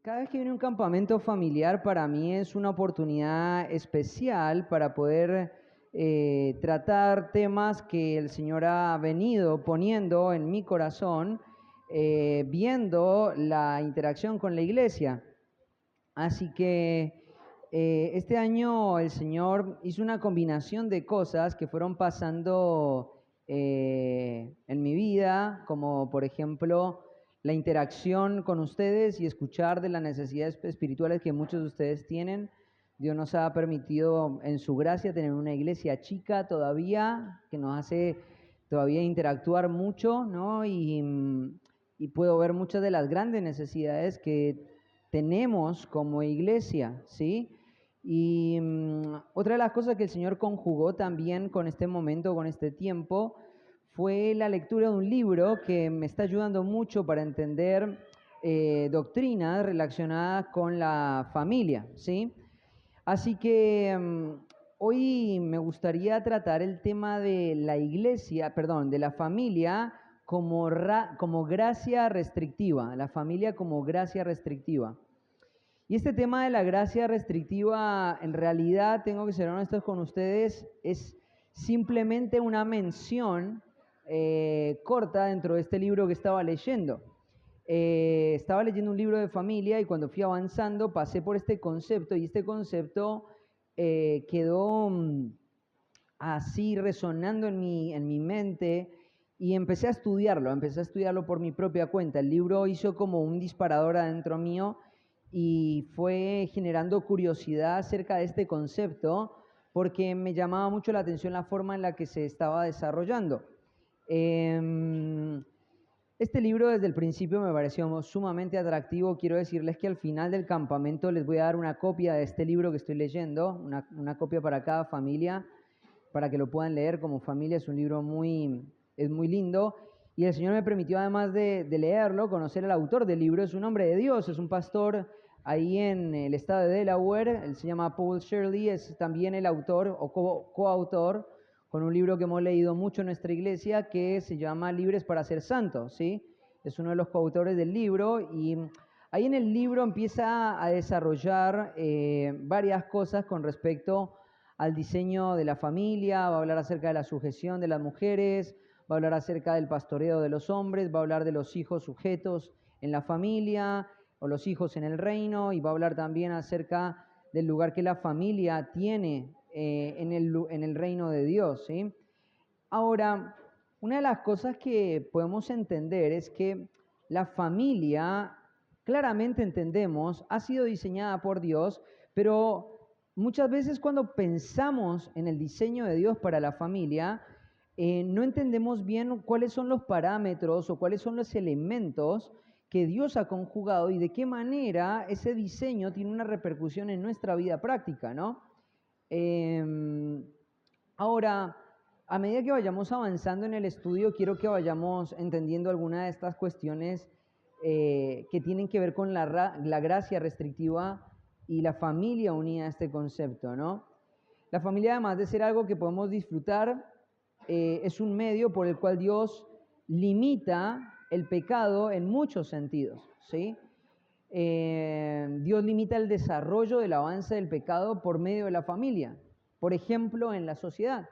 Cada vez que viene un campamento familiar, para mí es una oportunidad especial para poder tratar temas que el Señor ha venido poniendo en mi corazón, viendo la interacción con la iglesia. Así que este año el Señor hizo una combinación de cosas que fueron pasando en mi vida, como por ejemplo la interacción con ustedes y escuchar de las necesidades espirituales que muchos de ustedes tienen. Dios nos ha permitido en su gracia tener una iglesia chica todavía, que nos hace todavía interactuar mucho, ¿no? Y puedo ver muchas de las grandes necesidades que tenemos como iglesia, ¿sí? Y otra de las cosas que el Señor conjugó también con este momento, con este tiempo, fue la lectura de un libro que me está ayudando mucho para entender doctrinas relacionadas con la familia, ¿sí? Así que hoy me gustaría tratar el tema de la iglesia, perdón, de la familia como gracia restrictiva, la familia como gracia restrictiva. Y este tema de la gracia restrictiva, en realidad, tengo que ser honestos con ustedes, es simplemente una mención corta dentro de este libro que estaba leyendo. Estaba leyendo un libro de familia y cuando fui avanzando pasé por este concepto y este concepto quedó así resonando en mi mente y empecé a estudiarlo por mi propia cuenta. El libro hizo como un disparador adentro mío y fue generando curiosidad acerca de este concepto porque me llamaba mucho la atención la forma en la que se estaba desarrollando. Este libro desde el principio me pareció sumamente atractivo. Quiero decirles que al final del campamento les voy a dar una copia de este libro que estoy leyendo, una copia para cada familia, para que lo puedan leer como familia. Es un libro es muy lindo. Y el Señor me permitió, además de leerlo, conocer al autor del libro. Es un hombre de Dios, es un pastor ahí en el estado de Delaware. Él se llama Paul Shirley, es también el autor o coautor con un libro que hemos leído mucho en nuestra iglesia que se llama Libres para ser santos, ¿sí? Es uno de los coautores del libro y ahí en el libro empieza a desarrollar varias cosas con respecto al diseño de la familia, va a hablar acerca de la sujeción de las mujeres, va a hablar acerca del pastoreo de los hombres, va a hablar de los hijos sujetos en la familia o los hijos en el reino, y va a hablar también acerca del lugar que la familia tiene en el reino de Dios, ¿sí? Ahora, una de las cosas que podemos entender es que la familia, claramente entendemos, ha sido diseñada por Dios, pero muchas veces cuando pensamos en el diseño de Dios para la familia, no entendemos bien cuáles son los parámetros o cuáles son los elementos que Dios ha conjugado y de qué manera ese diseño tiene una repercusión en nuestra vida práctica, ¿no? Ahora, a medida que vayamos avanzando en el estudio, quiero que vayamos entendiendo algunas de estas cuestiones que tienen que ver con la gracia restrictiva y la familia unida a este concepto, ¿no? La familia, además de ser algo que podemos disfrutar, es un medio por el cual Dios limita el pecado en muchos sentidos, ¿sí? Dios limita el desarrollo del avance del pecado por medio de la familia. Por ejemplo, en la sociedad.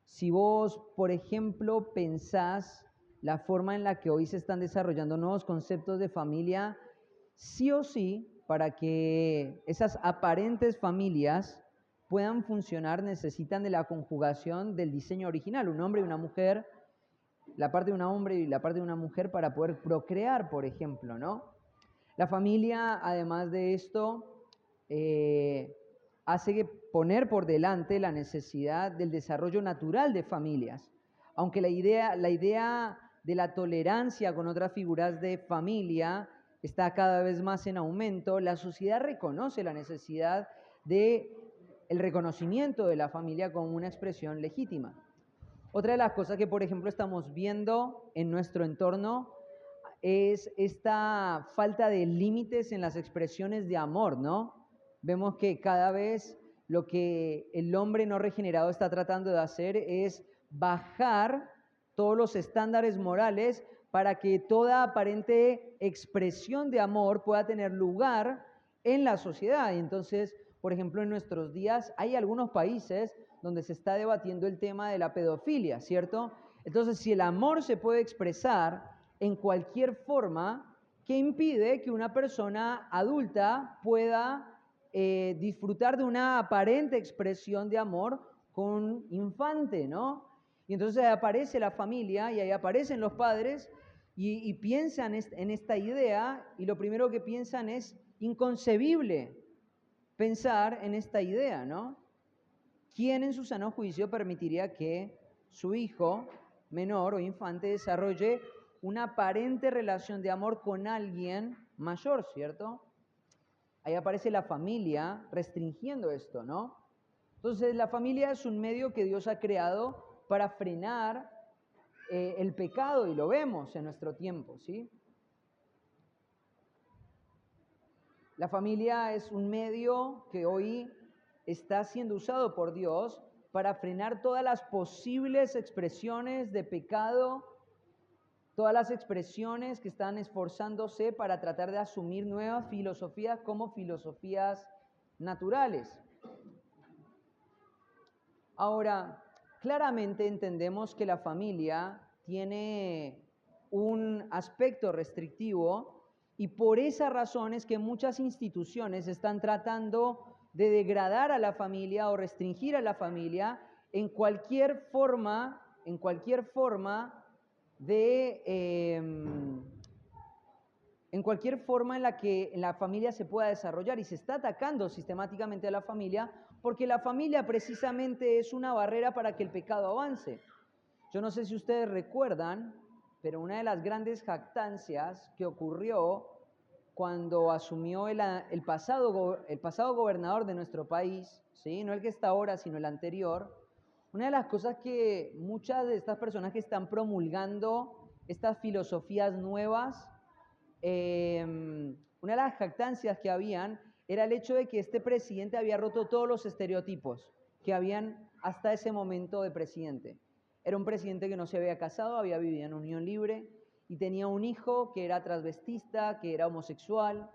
Si vos, por ejemplo, pensás la forma en la que hoy se están desarrollando nuevos conceptos de familia, sí o sí, para que esas aparentes familias puedan funcionar, necesitan de la conjugación del diseño original, un hombre y una mujer, la parte de un hombre y la parte de una mujer para poder procrear, por ejemplo, ¿no? La familia, además de esto, hace poner por delante la necesidad del desarrollo natural de familias. Aunque la idea de la tolerancia con otras figuras de familia está cada vez más en aumento, la sociedad reconoce la necesidad de el reconocimiento de la familia como una expresión legítima. Otra de las cosas que, por ejemplo, estamos viendo en nuestro entorno es esta falta de límites en las expresiones de amor, ¿no? Vemos que cada vez lo que el hombre no regenerado está tratando de hacer es bajar todos los estándares morales para que toda aparente expresión de amor pueda tener lugar en la sociedad. Y entonces, por ejemplo, en nuestros días hay algunos países donde se está debatiendo el tema de la pedofilia, ¿cierto? Entonces, si el amor se puede expresar en cualquier forma, ¿qué impide que una persona adulta pueda disfrutar de una aparente expresión de amor con un infante, ¿no? Y entonces ahí aparece la familia y ahí aparecen los padres y piensan en esta idea y lo primero que piensan es inconcebible pensar en esta idea, ¿no? ¿Quién en su sano juicio permitiría que su hijo menor o infante desarrolle una aparente relación de amor con alguien mayor, ¿cierto? Ahí aparece la familia restringiendo esto, ¿no? Entonces, la familia es un medio que Dios ha creado para frenar el pecado y lo vemos en nuestro tiempo, ¿sí? La familia es un medio que hoy está siendo usado por Dios para frenar todas las posibles expresiones de pecado, todas las expresiones que están esforzándose para tratar de asumir nuevas filosofías como filosofías naturales. Ahora, claramente entendemos que la familia tiene un aspecto restrictivo y por esa razón es que muchas instituciones están tratando de degradar a la familia o restringir a la familia en cualquier forma de en cualquier forma en la que la familia se pueda desarrollar y se está atacando sistemáticamente a la familia porque la familia precisamente es una barrera para que el pecado avance. Yo no sé si ustedes recuerdan, pero una de las grandes jactancias que ocurrió cuando asumió el pasado gobernador de nuestro país, ¿sí? No el que está ahora, sino el anterior, una de las cosas que muchas de estas personas que están promulgando estas filosofías nuevas, una de las jactancias que habían era el hecho de que este presidente había roto todos los estereotipos que habían hasta ese momento de presidente. Era un presidente que no se había casado, había vivido en unión libre y tenía un hijo que era transvestista, que era homosexual,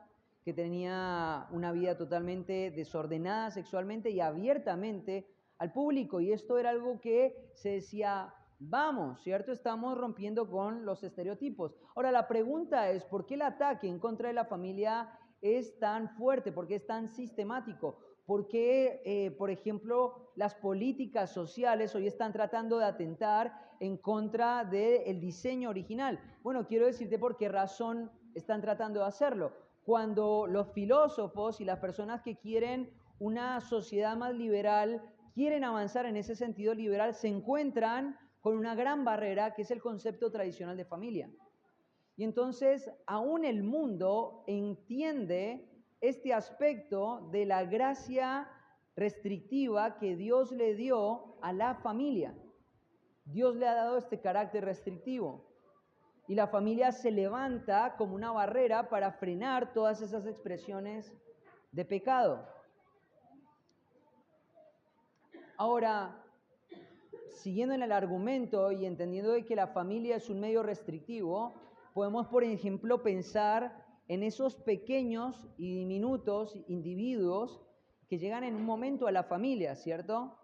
que tenía una vida totalmente desordenada sexualmente y abiertamente al público. Y esto era algo que se decía, vamos, ¿cierto? Estamos rompiendo con los estereotipos. Ahora, la pregunta es, ¿por qué el ataque en contra de la familia es tan fuerte? ¿Por qué es tan sistemático? ¿Por qué, por ejemplo, las políticas sociales hoy están tratando de atentar en contra del diseño original? Bueno, quiero decirte por qué razón están tratando de hacerlo. Cuando los filósofos y las personas que quieren una sociedad más liberal, quieren avanzar en ese sentido liberal, se encuentran con una gran barrera que es el concepto tradicional de familia. Y entonces, aún el mundo entiende este aspecto de la gracia restrictiva que Dios le dio a la familia. Dios le ha dado este carácter restrictivo. Y la familia se levanta como una barrera para frenar todas esas expresiones de pecado. Ahora, siguiendo en el argumento y entendiendo de que la familia es un medio restrictivo, podemos, por ejemplo, pensar en esos pequeños y diminutos individuos que llegan en un momento a la familia, ¿cierto?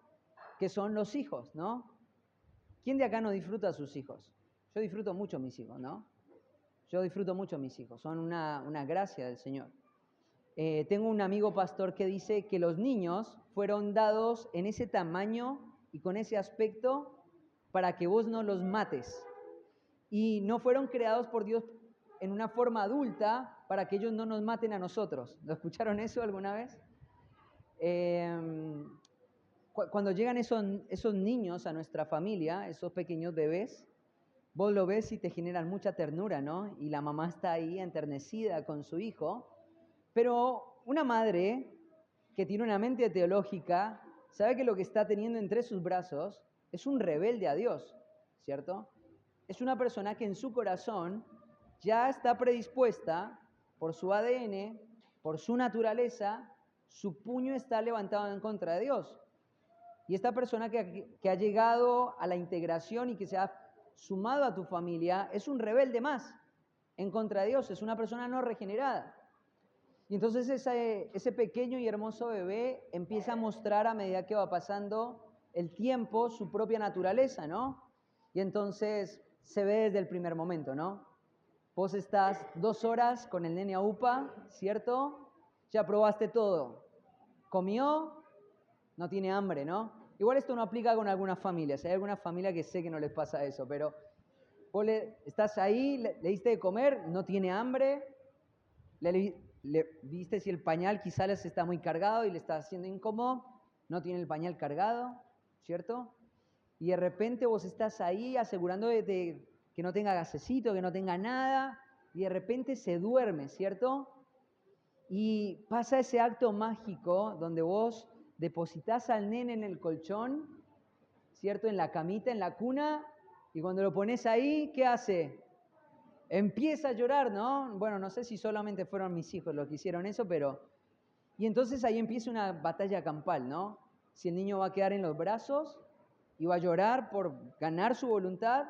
Que son los hijos, ¿no? ¿Quién de acá no disfruta a sus hijos? Yo disfruto mucho a mis hijos, ¿no? Yo disfruto mucho a mis hijos, son una gracia del Señor. Tengo un amigo pastor que dice que los niños fueron dados en ese tamaño y con ese aspecto para que vos no los mates. Y no fueron creados por Dios en una forma adulta para que ellos no nos maten a nosotros. ¿Lo escucharon eso alguna vez? Cuando llegan esos niños a nuestra familia, esos pequeños bebés, vos lo ves y te generan mucha ternura, ¿no? Y la mamá está ahí enternecida con su hijo. Pero una madre que tiene una mente teológica sabe que lo que está teniendo entre sus brazos es un rebelde a Dios, ¿cierto? Es una persona que en su corazón ya está predispuesta por su ADN, por su naturaleza, su puño está levantado en contra de Dios. Y esta persona que ha llegado a la integración y que se ha sumado a tu familia es un rebelde más en contra de Dios, es una persona no regenerada. Y entonces ese pequeño y hermoso bebé empieza a mostrar a medida que va pasando el tiempo su propia naturaleza, ¿no? Y entonces se ve desde el primer momento, ¿no? Vos estás 2 horas con el nene a UPA, ¿cierto? Ya probaste todo. Comió, no tiene hambre, ¿no? Igual esto no aplica con algunas familias. Hay algunas familias que sé que no les pasa eso, pero vos estás ahí, le diste de comer, no tiene hambre, le viste si el pañal quizá les está muy cargado y le está haciendo incómodo, no tiene el pañal cargado, ¿cierto? Y de repente vos estás ahí asegurando de que no tenga gasecito, que no tenga nada, y de repente se duerme, ¿cierto? Y pasa ese acto mágico donde vos depositas al nene en el colchón, ¿cierto? En la camita, en la cuna, y cuando lo pones ahí, ¿qué hace? Empieza a llorar, ¿no? Bueno, no sé si solamente fueron mis hijos los que hicieron eso, pero... Y entonces ahí empieza una batalla campal, ¿no? Si el niño va a quedar en los brazos y va a llorar por ganar su voluntad,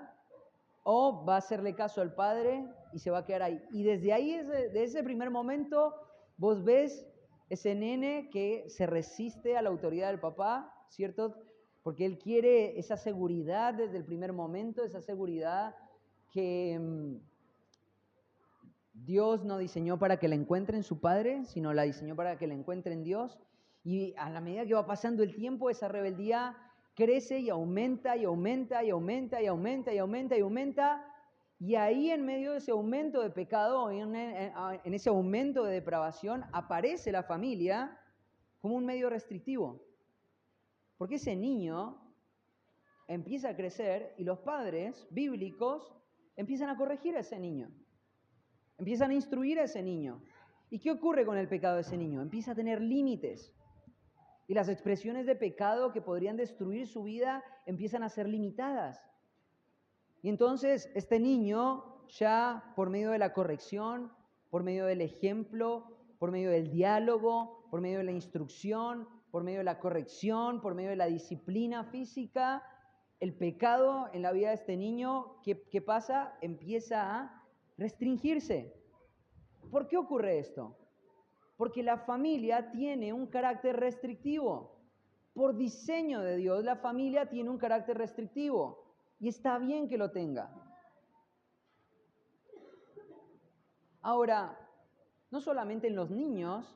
o va a hacerle caso al padre y se va a quedar ahí. Y desde ahí, de ese primer momento, vos ves ese nene que se resiste a la autoridad del papá, ¿cierto? Porque él quiere esa seguridad desde el primer momento, esa seguridad que Dios no diseñó para que la encuentre en su padre, sino la diseñó para que la encuentre en Dios. Y a la medida que va pasando el tiempo, esa rebeldía crece y aumenta y aumenta y aumenta y aumenta y aumenta y aumenta. Y ahí en medio de ese aumento de pecado, en ese aumento de depravación, aparece la familia como un medio restrictivo. Porque ese niño empieza a crecer y los padres bíblicos empiezan a corregir a ese niño. Empiezan a instruir a ese niño. ¿Y qué ocurre con el pecado de ese niño? Empieza a tener límites. Y las expresiones de pecado que podrían destruir su vida empiezan a ser limitadas. Y entonces este niño ya por medio de la corrección, por medio del ejemplo, por medio del diálogo, por medio de la instrucción, por medio de la corrección, por medio de la disciplina física, el pecado en la vida de este niño, ¿qué pasa? Empieza a restringirse. ¿Por qué ocurre esto? Porque la familia tiene un carácter restrictivo. Por diseño de Dios, la familia tiene un carácter restrictivo. Y está bien que lo tenga. Ahora, no solamente en los niños,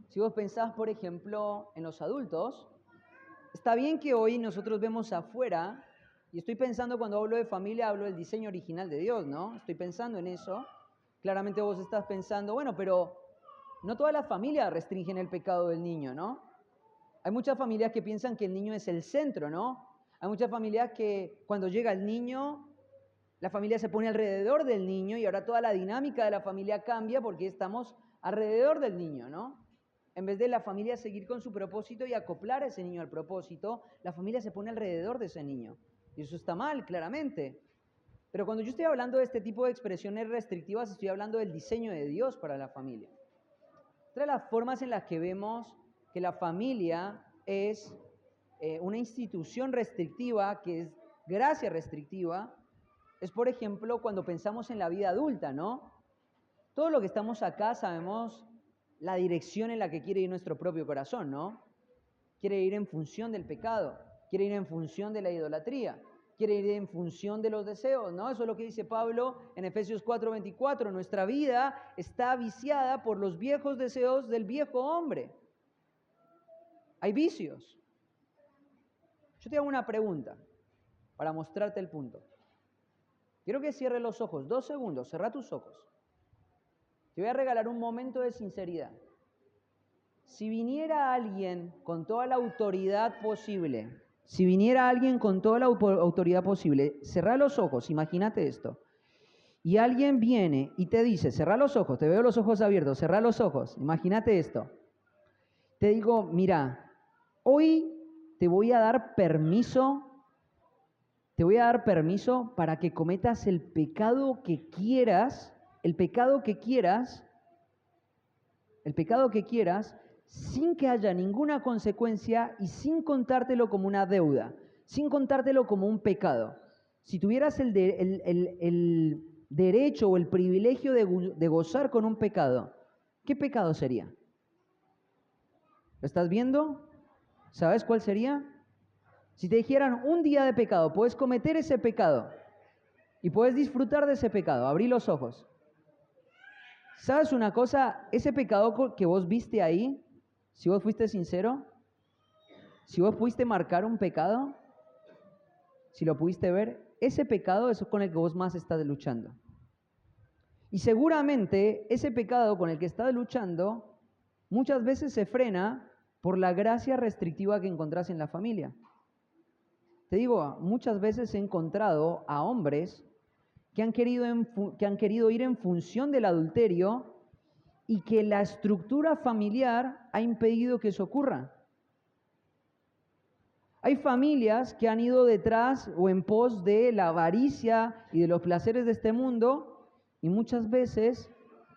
si vos pensás, por ejemplo, en los adultos, está bien que hoy nosotros vemos afuera, y estoy pensando cuando hablo de familia, hablo del diseño original de Dios, ¿no? Estoy pensando en eso. Claramente vos estás pensando, bueno, pero no todas las familias restringen el pecado del niño, ¿no? Hay muchas familias que piensan que el niño es el centro, ¿no? Hay muchas familias que cuando llega el niño, la familia se pone alrededor del niño y ahora toda la dinámica de la familia cambia porque estamos alrededor del niño, ¿no? En vez de la familia seguir con su propósito y acoplar a ese niño al propósito, la familia se pone alrededor de ese niño. Y eso está mal, claramente. Pero cuando yo estoy hablando de este tipo de expresiones restrictivas, estoy hablando del diseño de Dios para la familia. Otra de las formas en las que vemos que la familia es una institución restrictiva, que es gracia restrictiva, es, por ejemplo, cuando pensamos en la vida adulta, ¿no? Todo lo que estamos acá sabemos la dirección en la que quiere ir nuestro propio corazón, ¿no? Quiere ir en función del pecado, quiere ir en función de la idolatría, quiere ir en función de los deseos, ¿no? Eso es lo que dice Pablo en Efesios 4:24. Nuestra vida está viciada por los viejos deseos del viejo hombre. Hay vicios. Yo te hago una pregunta para mostrarte el punto. Quiero que cierres los ojos, 2 segundos, cerrá tus ojos. Te voy a regalar un momento de sinceridad. Si viniera alguien con toda la autoridad posible Si viniera alguien con toda la autoridad posible, cerrá los ojos, imagínate esto. Y alguien viene y te dice, cerrá los ojos, te veo los ojos abiertos, cerrá los ojos, imagínate esto. Te digo, mira, hoy te voy a dar permiso para que cometas el pecado que quieras, sin que haya ninguna consecuencia y sin contártelo como una deuda, sin contártelo como un pecado. Si tuvieras el derecho o el privilegio de gozar con un pecado, ¿qué pecado sería? ¿Lo estás viendo? ¿Sabes cuál sería? Si te dijeran un día de pecado, puedes cometer ese pecado y puedes disfrutar de ese pecado, abrí los ojos. ¿Sabes una cosa? Ese pecado que vos viste ahí, si vos fuiste sincero, si vos pudiste marcar un pecado, si lo pudiste ver, ese pecado es con el que vos más estás luchando. Y seguramente ese pecado con el que estás luchando muchas veces se frena por la gracia restrictiva que encontrás en la familia. Te digo, muchas veces he encontrado a hombres que han querido ir en función del adulterio y que la estructura familiar ha impedido que eso ocurra. Hay familias que han ido detrás o en pos de la avaricia y de los placeres de este mundo, y muchas veces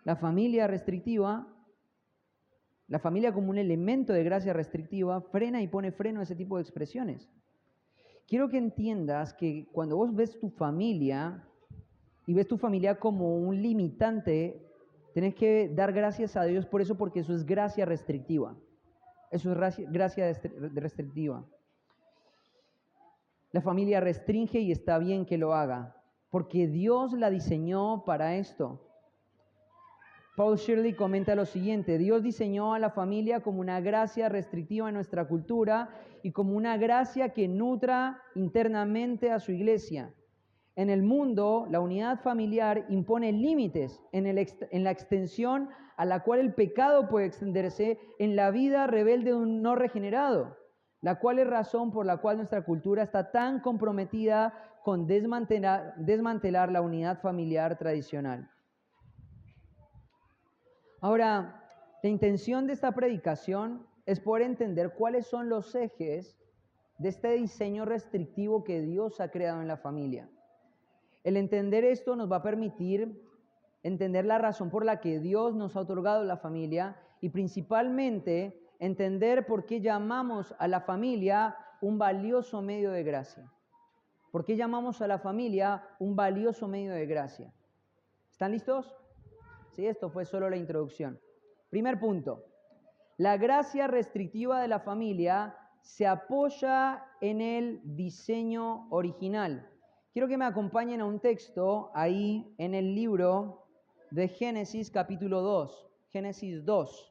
la familia restrictiva, la familia como un elemento de gracia restrictiva, frena y pone freno a ese tipo de expresiones. Quiero que entiendas que cuando vos ves tu familia y ves tu familia como un limitante, tenés que dar gracias a Dios por eso, porque eso es gracia restrictiva. Eso es gracia restrictiva. La familia restringe y está bien que lo haga, porque Dios la diseñó para esto. Paul Shirley comenta lo siguiente: Dios diseñó a la familia como una gracia restrictiva en nuestra cultura y como una gracia que nutra internamente a su iglesia. En el mundo, la unidad familiar impone límites en la extensión a la cual el pecado puede extenderse en la vida rebelde de un no regenerado, la cual es razón por la cual nuestra cultura está tan comprometida con desmantelar la unidad familiar tradicional. Ahora, la intención de esta predicación es poder entender cuáles son los ejes de este diseño restrictivo que Dios ha creado en la familia. El entender esto nos va a permitir entender la razón por la que Dios nos ha otorgado la familia y principalmente entender por qué llamamos a la familia un valioso medio de gracia. ¿Por qué llamamos a la familia un valioso medio de gracia? ¿Están listos? Sí, esto fue solo la introducción. Primer punto. La gracia restrictiva de la familia se apoya en el diseño original. Quiero que me acompañen a un texto ahí en el libro de Génesis capítulo 2. Génesis 2.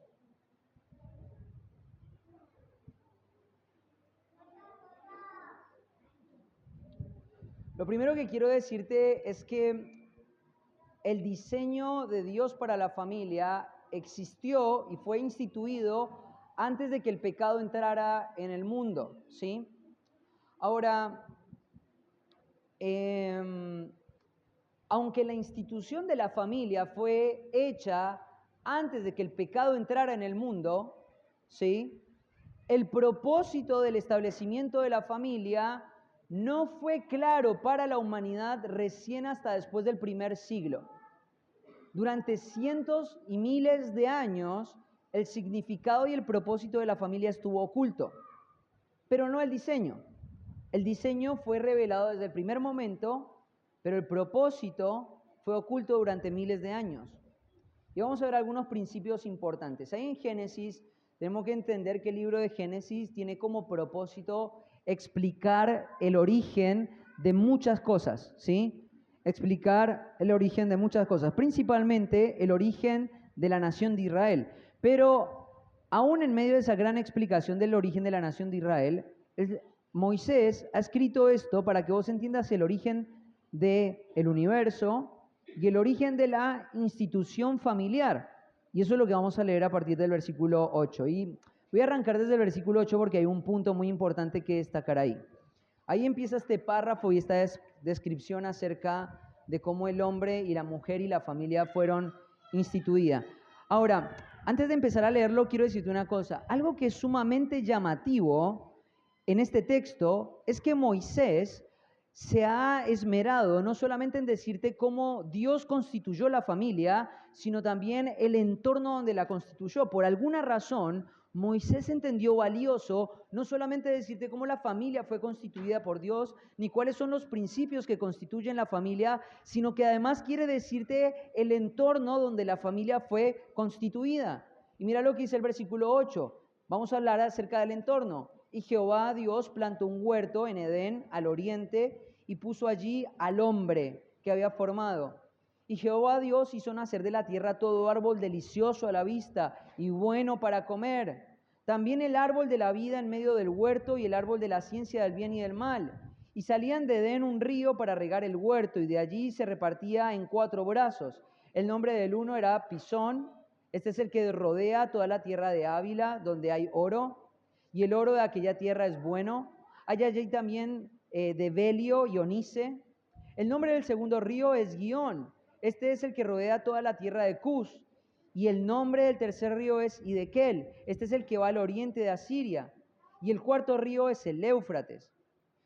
Lo primero que quiero decirte es que el diseño de Dios para la familia existió y fue instituido antes de que el pecado entrara en el mundo, ¿sí? Ahora, aunque la institución de la familia fue hecha antes de que el pecado entrara en el mundo, ¿sí? El propósito del establecimiento de la familia no fue claro para la humanidad recién hasta después del primer siglo. Durante cientos y miles de años, el significado y el propósito de la familia estuvo oculto, pero no el diseño. El diseño fue revelado desde el primer momento, pero el propósito fue oculto durante miles de años. Y vamos a ver algunos principios importantes. Ahí en Génesis tenemos que entender que el libro de Génesis tiene como propósito explicar el origen de muchas cosas, ¿sí? Explicar el origen de muchas cosas, principalmente el origen de la nación de Israel. Pero aún en medio de esa gran explicación del origen de la nación de Israel, Moisés ha escrito esto para que vos entiendas el origen del universo y el origen de la institución familiar. Y eso es lo que vamos a leer a partir del versículo 8. Y voy a arrancar desde el versículo 8 porque hay un punto muy importante que destacar ahí. Ahí empieza este párrafo y esta descripción acerca de cómo el hombre y la mujer y la familia fueron instituidas. Ahora, antes de empezar a leerlo, quiero decirte una cosa. Algo que es sumamente llamativo en este texto es que Moisés se ha esmerado no solamente en decirte cómo Dios constituyó la familia, sino también el entorno donde la constituyó. Por alguna razón, Moisés entendió valioso no solamente decirte cómo la familia fue constituida por Dios, ni cuáles son los principios que constituyen la familia, sino que además quiere decirte el entorno donde la familia fue constituida. Y mira lo que dice el versículo 8. Vamos a hablar acerca del entorno. Y Jehová Dios plantó un huerto en Edén, al oriente, y puso allí al hombre que había formado. Y Jehová Dios hizo nacer de la tierra todo árbol delicioso a la vista y bueno para comer. También el árbol de la vida en medio del huerto y el árbol de la ciencia del bien y del mal. Y salían de Edén un río para regar el huerto, y de allí se repartía en 4 brazos. El nombre del uno era Pisón. Este es el que rodea toda la tierra de Ávila, donde hay oro, y el oro de aquella tierra es bueno. Hay allí también de Belio y Onice. El nombre del segundo río es Guión. Este es el que rodea toda la tierra de Cus. Y el nombre del tercer río es Hidekel. Este es el que va al oriente de Asiria. Y el cuarto río es el Éufrates.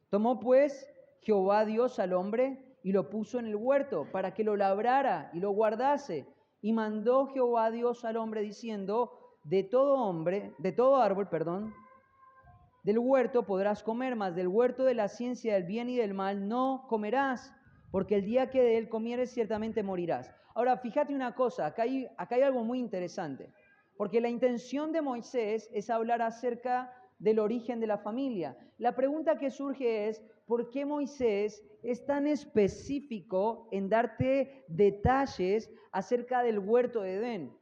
Tomó pues Jehová Dios al hombre y lo puso en el huerto para que lo labrara y lo guardase. Y mandó Jehová Dios al hombre diciendo, de todo árbol, del huerto podrás comer, mas del huerto de la ciencia del bien y del mal no comerás, porque el día que de él comieres ciertamente morirás. Ahora, fíjate una cosa, acá hay algo muy interesante, porque la intención de Moisés es hablar acerca del origen de la familia. La pregunta que surge es, ¿por qué Moisés es tan específico en darte detalles acerca del huerto de Edén?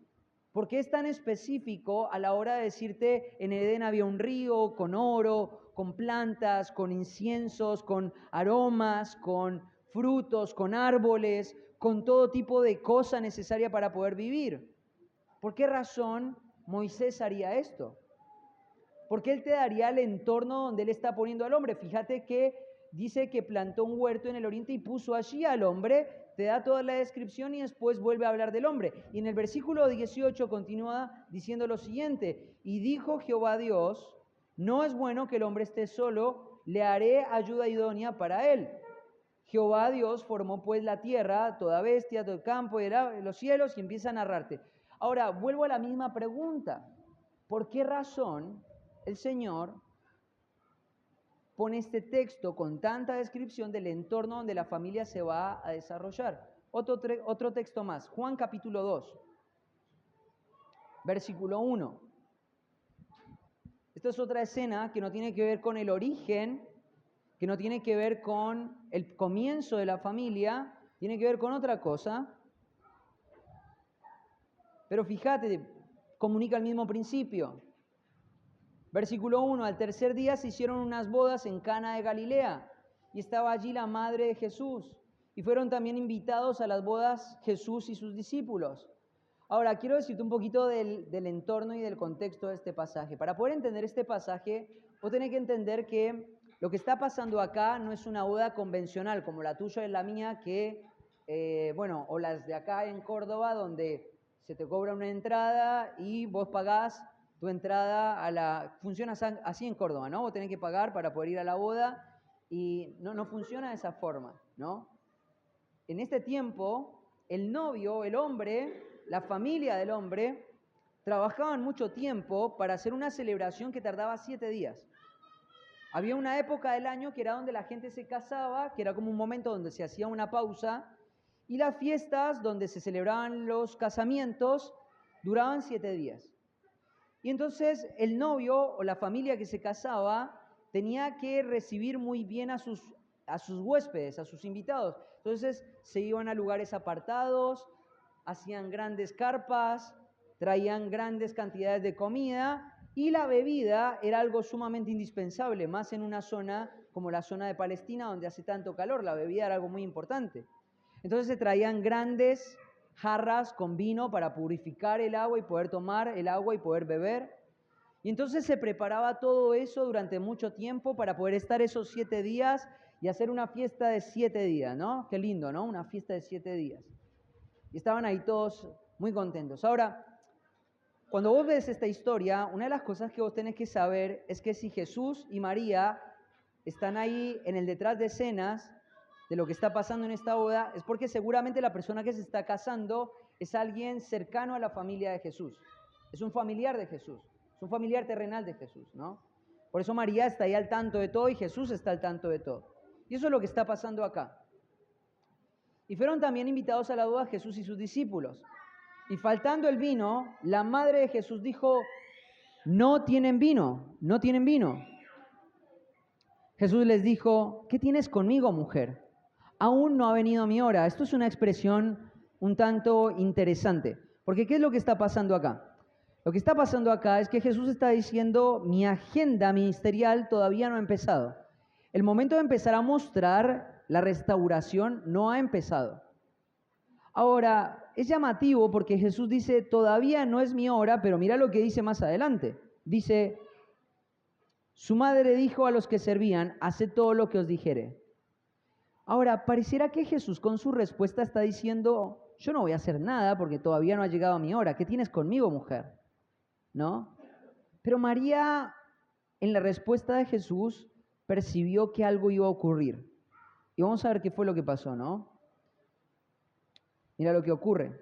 ¿Por qué es tan específico a la hora de decirte en Edén había un río con oro, con plantas, con inciensos, con aromas, con frutos, con árboles, con todo tipo de cosa necesaria para poder vivir? ¿Por qué razón Moisés haría esto? ¿Por qué él te daría el entorno donde él está poniendo al hombre? Fíjate que dice que plantó un huerto en el oriente y puso allí al hombre. Te da toda la descripción y después vuelve a hablar del hombre. Y en el versículo 18 continúa diciendo lo siguiente: y dijo Jehová Dios, no es bueno que el hombre esté solo, le haré ayuda idónea para él. Jehová Dios formó pues la tierra, toda bestia, todo el campo y los cielos, y empieza a narrarte. Ahora, vuelvo a la misma pregunta. ¿Por qué razón el Señor pone este texto con tanta descripción del entorno donde la familia se va a desarrollar? Otro texto más, Juan capítulo 2, versículo 1. Esta es otra escena que no tiene que ver con el origen, que no tiene que ver con el comienzo de la familia, tiene que ver con otra cosa. Pero fíjate, comunica el mismo principio. Versículo 1, al tercer día se hicieron unas bodas en Cana de Galilea, y estaba allí la madre de Jesús, y fueron también invitados a las bodas Jesús y sus discípulos. Ahora, quiero decirte un poquito del entorno y del contexto de este pasaje. Para poder entender este pasaje, vos tenés que entender que lo que está pasando acá no es una boda convencional, como la tuya y la mía, que, o las de acá en Córdoba, donde se te cobra una entrada y vos pagás tu entrada funciona así en Córdoba, ¿no? Vos tenés que pagar para poder ir a la boda y no funciona de esa forma, ¿no? En este tiempo, el novio, el hombre, la familia del hombre, trabajaban mucho tiempo para hacer una celebración que tardaba 7 días. Había una época del año que era donde la gente se casaba, que era como un momento donde se hacía una pausa, y las fiestas donde se celebraban los casamientos duraban 7 días. Y entonces el novio o la familia que se casaba tenía que recibir muy bien a sus huéspedes, a sus invitados. Entonces se iban a lugares apartados, hacían grandes carpas, traían grandes cantidades de comida, y la bebida era algo sumamente indispensable, más en una zona como la zona de Palestina donde hace tanto calor. La bebida era algo muy importante. Entonces se traían grandes jarras con vino para purificar el agua y poder tomar el agua y poder beber. Y entonces se preparaba todo eso durante mucho tiempo para poder estar esos 7 días y hacer una fiesta de 7 días, ¿no? Qué lindo, ¿no? Una fiesta de 7 días. Y estaban ahí todos muy contentos. Ahora, cuando vos ves esta historia, una de las cosas que vos tenés que saber es que si Jesús y María están ahí en el detrás de escenas de lo que está pasando en esta boda, es porque seguramente la persona que se está casando es alguien cercano a la familia de Jesús. Es un familiar de Jesús. Es un familiar terrenal de Jesús, ¿no? Por eso María está ahí al tanto de todo y Jesús está al tanto de todo. Y eso es lo que está pasando acá. Y fueron también invitados a la boda Jesús y sus discípulos. Y faltando el vino, la madre de Jesús dijo, no tienen vino, no tienen vino. Jesús les dijo, ¿qué tienes conmigo, mujer? Aún no ha venido mi hora. Esto es una expresión un tanto interesante, porque ¿qué es lo que está pasando acá? Lo que está pasando acá es que Jesús está diciendo, mi agenda ministerial todavía no ha empezado. El momento de empezar a mostrar la restauración no ha empezado. Ahora, es llamativo porque Jesús dice, todavía no es mi hora, pero mira lo que dice más adelante. Dice, su madre dijo a los que servían, haced todo lo que os dijere. Ahora, pareciera que Jesús con su respuesta está diciendo, yo no voy a hacer nada porque todavía no ha llegado mi hora. ¿Qué tienes conmigo, mujer? ¿No? Pero María, en la respuesta de Jesús, percibió que algo iba a ocurrir. Y vamos a ver qué fue lo que pasó, ¿no? Mira lo que ocurre.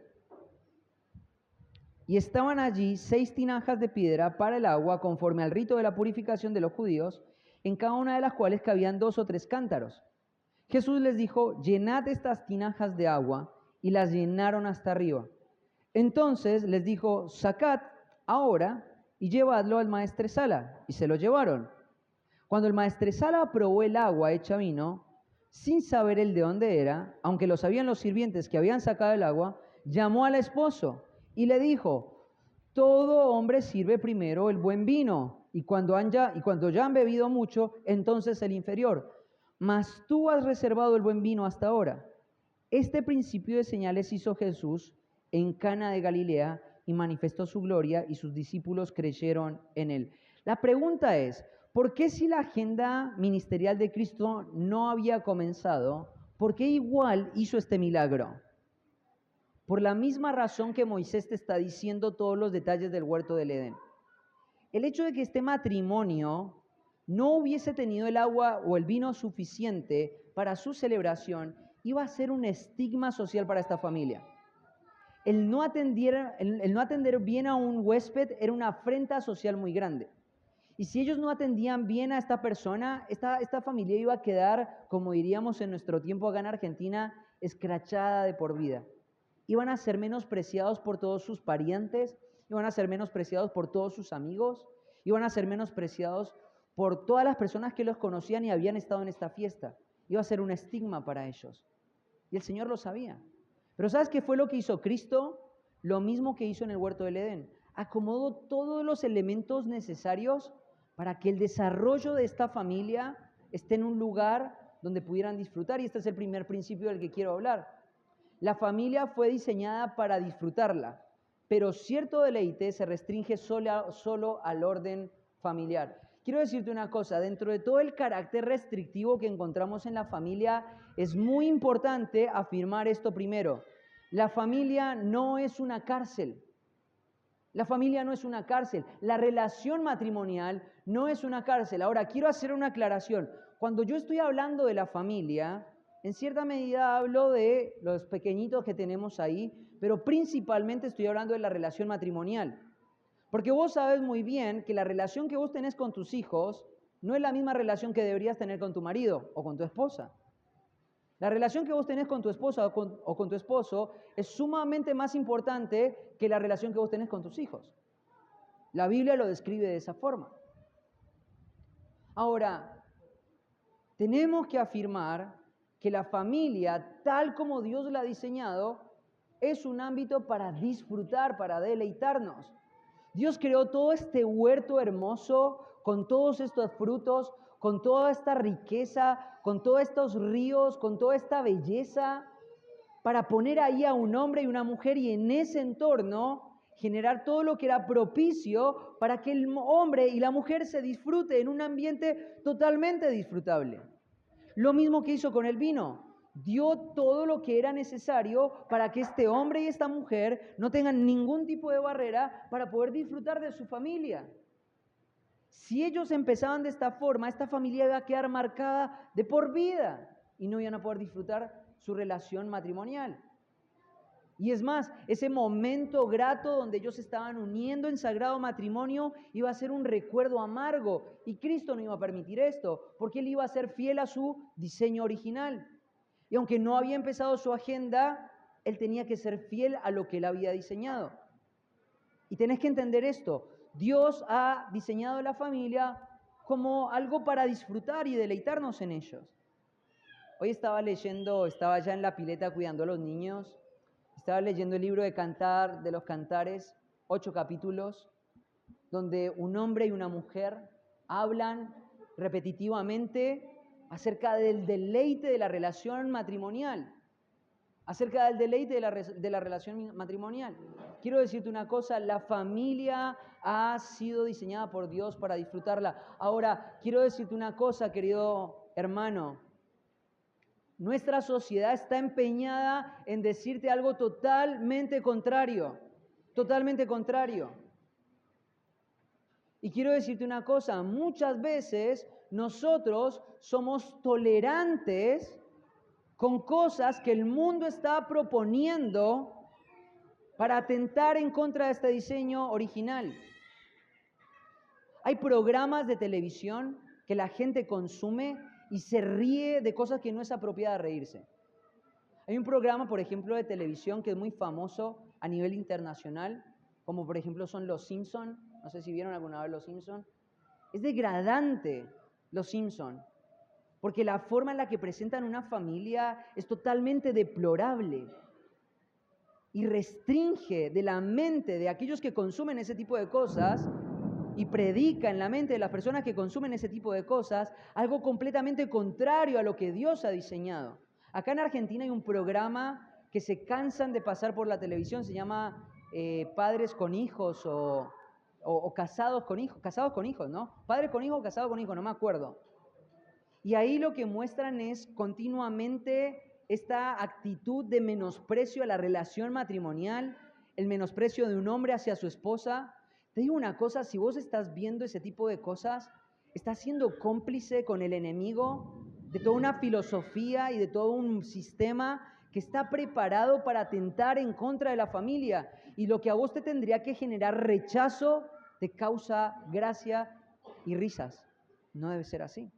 Y estaban allí 6 tinajas de piedra para el agua, conforme al rito de la purificación de los judíos, en cada una de las cuales cabían 2 o 3 cántaros. Jesús les dijo, llenad estas tinajas de agua, y las llenaron hasta arriba. Entonces les dijo, sacad ahora y llevadlo al maestresala. Y se lo llevaron. Cuando el maestresala probó el agua hecha vino, sin saber el de dónde era, aunque lo sabían los sirvientes que habían sacado el agua, llamó al esposo y le dijo, todo hombre sirve primero el buen vino, y cuando ya han bebido mucho, entonces el inferior. Mas tú has reservado el buen vino hasta ahora. Este principio de señales hizo Jesús en Cana de Galilea y manifestó su gloria y sus discípulos creyeron en él. La pregunta es, ¿por qué si la agenda ministerial de Cristo no había comenzado, por qué igual hizo este milagro? Por la misma razón que Moisés te está diciendo todos los detalles del huerto del Edén. El hecho de que este matrimonio no hubiese tenido el agua o el vino suficiente para su celebración iba a ser un estigma social para esta familia. El no atender bien a un huésped era una afrenta social muy grande. Y si ellos no atendían bien a esta persona, esta familia iba a quedar, como diríamos en nuestro tiempo acá en Argentina, escrachada de por vida. Iban a ser menospreciados por todos sus parientes, iban a ser menospreciados por todos sus amigos, iban a ser menospreciados por todas las personas que los conocían y habían estado en esta fiesta. Iba a ser un estigma para ellos. Y el Señor lo sabía. Pero ¿sabes qué fue lo que hizo Cristo? Lo mismo que hizo en el huerto del Edén. Acomodó todos los elementos necesarios para que el desarrollo de esta familia esté en un lugar donde pudieran disfrutar. Y este es el primer principio del que quiero hablar. La familia fue diseñada para disfrutarla, pero cierto deleite se restringe solo al orden familiar. Quiero decirte una cosa, dentro de todo el carácter restrictivo que encontramos en la familia, es muy importante afirmar esto primero. La familia no es una cárcel. La familia no es una cárcel. La relación matrimonial no es una cárcel. Ahora, quiero hacer una aclaración. Cuando yo estoy hablando de la familia, en cierta medida hablo de los pequeñitos que tenemos ahí, pero principalmente estoy hablando de la relación matrimonial. Porque vos sabes muy bien que la relación que vos tenés con tus hijos no es la misma relación que deberías tener con tu marido o con tu esposa. La relación que vos tenés con tu esposa o con tu esposo es sumamente más importante que la relación que vos tenés con tus hijos. La Biblia lo describe de esa forma. Ahora, tenemos que afirmar que la familia, tal como Dios la ha diseñado, es un ámbito para disfrutar, para deleitarnos. Dios creó todo este huerto hermoso con todos estos frutos, con toda esta riqueza, con todos estos ríos, con toda esta belleza, para poner ahí a un hombre y una mujer y en ese entorno generar todo lo que era propicio para que el hombre y la mujer se disfruten en un ambiente totalmente disfrutable. Lo mismo que hizo con el vino. Dio todo lo que era necesario para que este hombre y esta mujer no tengan ningún tipo de barrera para poder disfrutar de su familia. Si ellos empezaban de esta forma, esta familia iba a quedar marcada de por vida y no iban a poder disfrutar su relación matrimonial. Y es más, ese momento grato donde ellos estaban uniendo en sagrado matrimonio iba a ser un recuerdo amargo. Y Cristo no iba a permitir esto, porque Él iba a ser fiel a su diseño original. Y aunque no había empezado su agenda, Él tenía que ser fiel a lo que Él había diseñado. Y tenés que entender esto. Dios ha diseñado la familia como algo para disfrutar y deleitarnos en ellos. Hoy estaba ya en la pileta cuidando a los niños. Estaba leyendo el libro de Cantar, de los Cantares, 8 capítulos, donde un hombre y una mujer hablan repetitivamente acerca del deleite de la relación matrimonial. Acerca del deleite de la relación matrimonial. Quiero decirte una cosa, la familia ha sido diseñada por Dios para disfrutarla. Ahora, quiero decirte una cosa, querido hermano. Nuestra sociedad está empeñada en decirte algo totalmente contrario, totalmente contrario. Y quiero decirte una cosa, muchas veces nosotros somos tolerantes con cosas que el mundo está proponiendo para atentar en contra de este diseño original. Hay programas de televisión que la gente consume y se ríe de cosas que no es apropiada reírse. Hay un programa, por ejemplo, de televisión que es muy famoso a nivel internacional, como por ejemplo son Los Simpson. No sé si vieron alguna vez Los Simpson. Es degradante Los Simpson, porque la forma en la que presentan una familia es totalmente deplorable y restringe de la mente de aquellos que consumen ese tipo de cosas y predica en la mente de las personas que consumen ese tipo de cosas algo completamente contrario a lo que Dios ha diseñado. Acá en Argentina hay un programa que se cansan de pasar por la televisión, se llama Padres con Hijos o Casados con Hijos, ¿no? Padres con Hijos, Casados con Hijos, no me acuerdo. Y ahí lo que muestran es continuamente esta actitud de menosprecio a la relación matrimonial, el menosprecio de un hombre hacia su esposa. Te digo una cosa, si vos estás viendo ese tipo de cosas, estás siendo cómplice con el enemigo de toda una filosofía y de todo un sistema que está preparado para atentar en contra de la familia. Y lo que a vos te tendría que generar rechazo te causa gracia y risas. No debe ser así.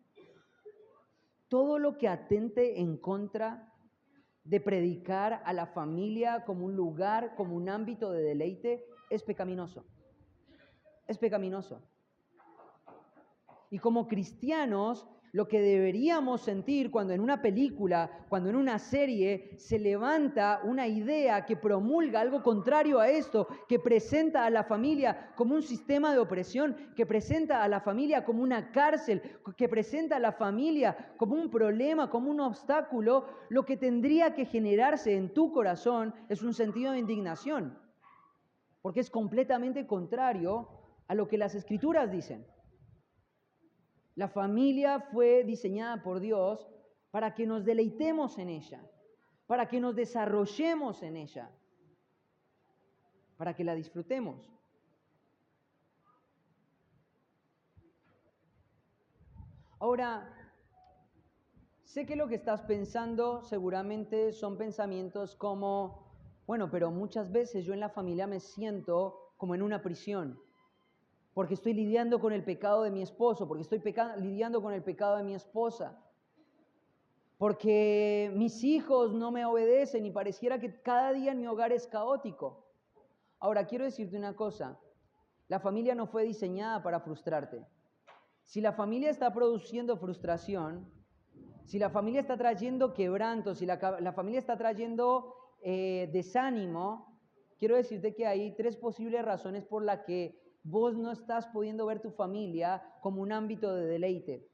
Todo lo que atente en contra de predicar a la familia como un lugar, como un ámbito de deleite, es pecaminoso. Es pecaminoso. Y como cristianos, lo que deberíamos sentir cuando en una película, cuando en una serie se levanta una idea que promulga algo contrario a esto, que presenta a la familia como un sistema de opresión, que presenta a la familia como una cárcel, que presenta a la familia como un problema, como un obstáculo, lo que tendría que generarse en tu corazón es un sentido de indignación, porque es completamente contrario a lo que las Escrituras dicen. La familia fue diseñada por Dios para que nos deleitemos en ella, para que nos desarrollemos en ella, para que la disfrutemos. Ahora, sé que lo que estás pensando seguramente son pensamientos como, bueno, pero muchas veces yo en la familia me siento como en una prisión, porque estoy lidiando con el pecado de mi esposo, porque estoy lidiando con el pecado de mi esposa, porque mis hijos no me obedecen y pareciera que cada día en mi hogar es caótico. Ahora, quiero decirte una cosa, la familia no fue diseñada para frustrarte. Si la familia está produciendo frustración, si la familia está trayendo quebranto, si la familia está trayendo desánimo, quiero decirte que hay 3 posibles razones por las que vos no estás pudiendo ver tu familia como un ámbito de deleite.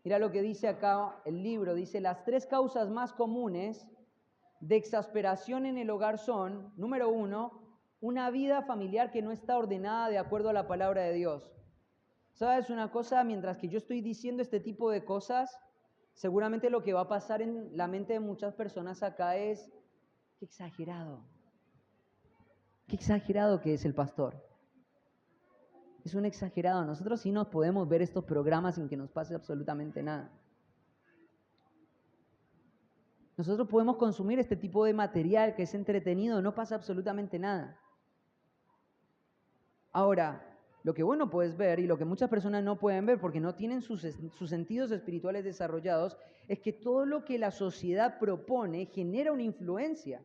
Mira lo que dice acá el libro, dice, las 3 causas más comunes de exasperación en el hogar son, número 1, una vida familiar que no está ordenada de acuerdo a la palabra de Dios. ¿Sabes una cosa? Mientras que yo estoy diciendo este tipo de cosas, seguramente lo que va a pasar en la mente de muchas personas acá es, qué exagerado que es el pastor. Es un exagerado. Nosotros sí nos podemos ver estos programas sin que nos pase absolutamente nada. Nosotros podemos consumir este tipo de material que es entretenido, no pasa absolutamente nada. Ahora, lo que vos no puedes ver y lo que muchas personas no pueden ver porque no tienen sus sentidos espirituales desarrollados, es que todo lo que la sociedad propone genera una influencia,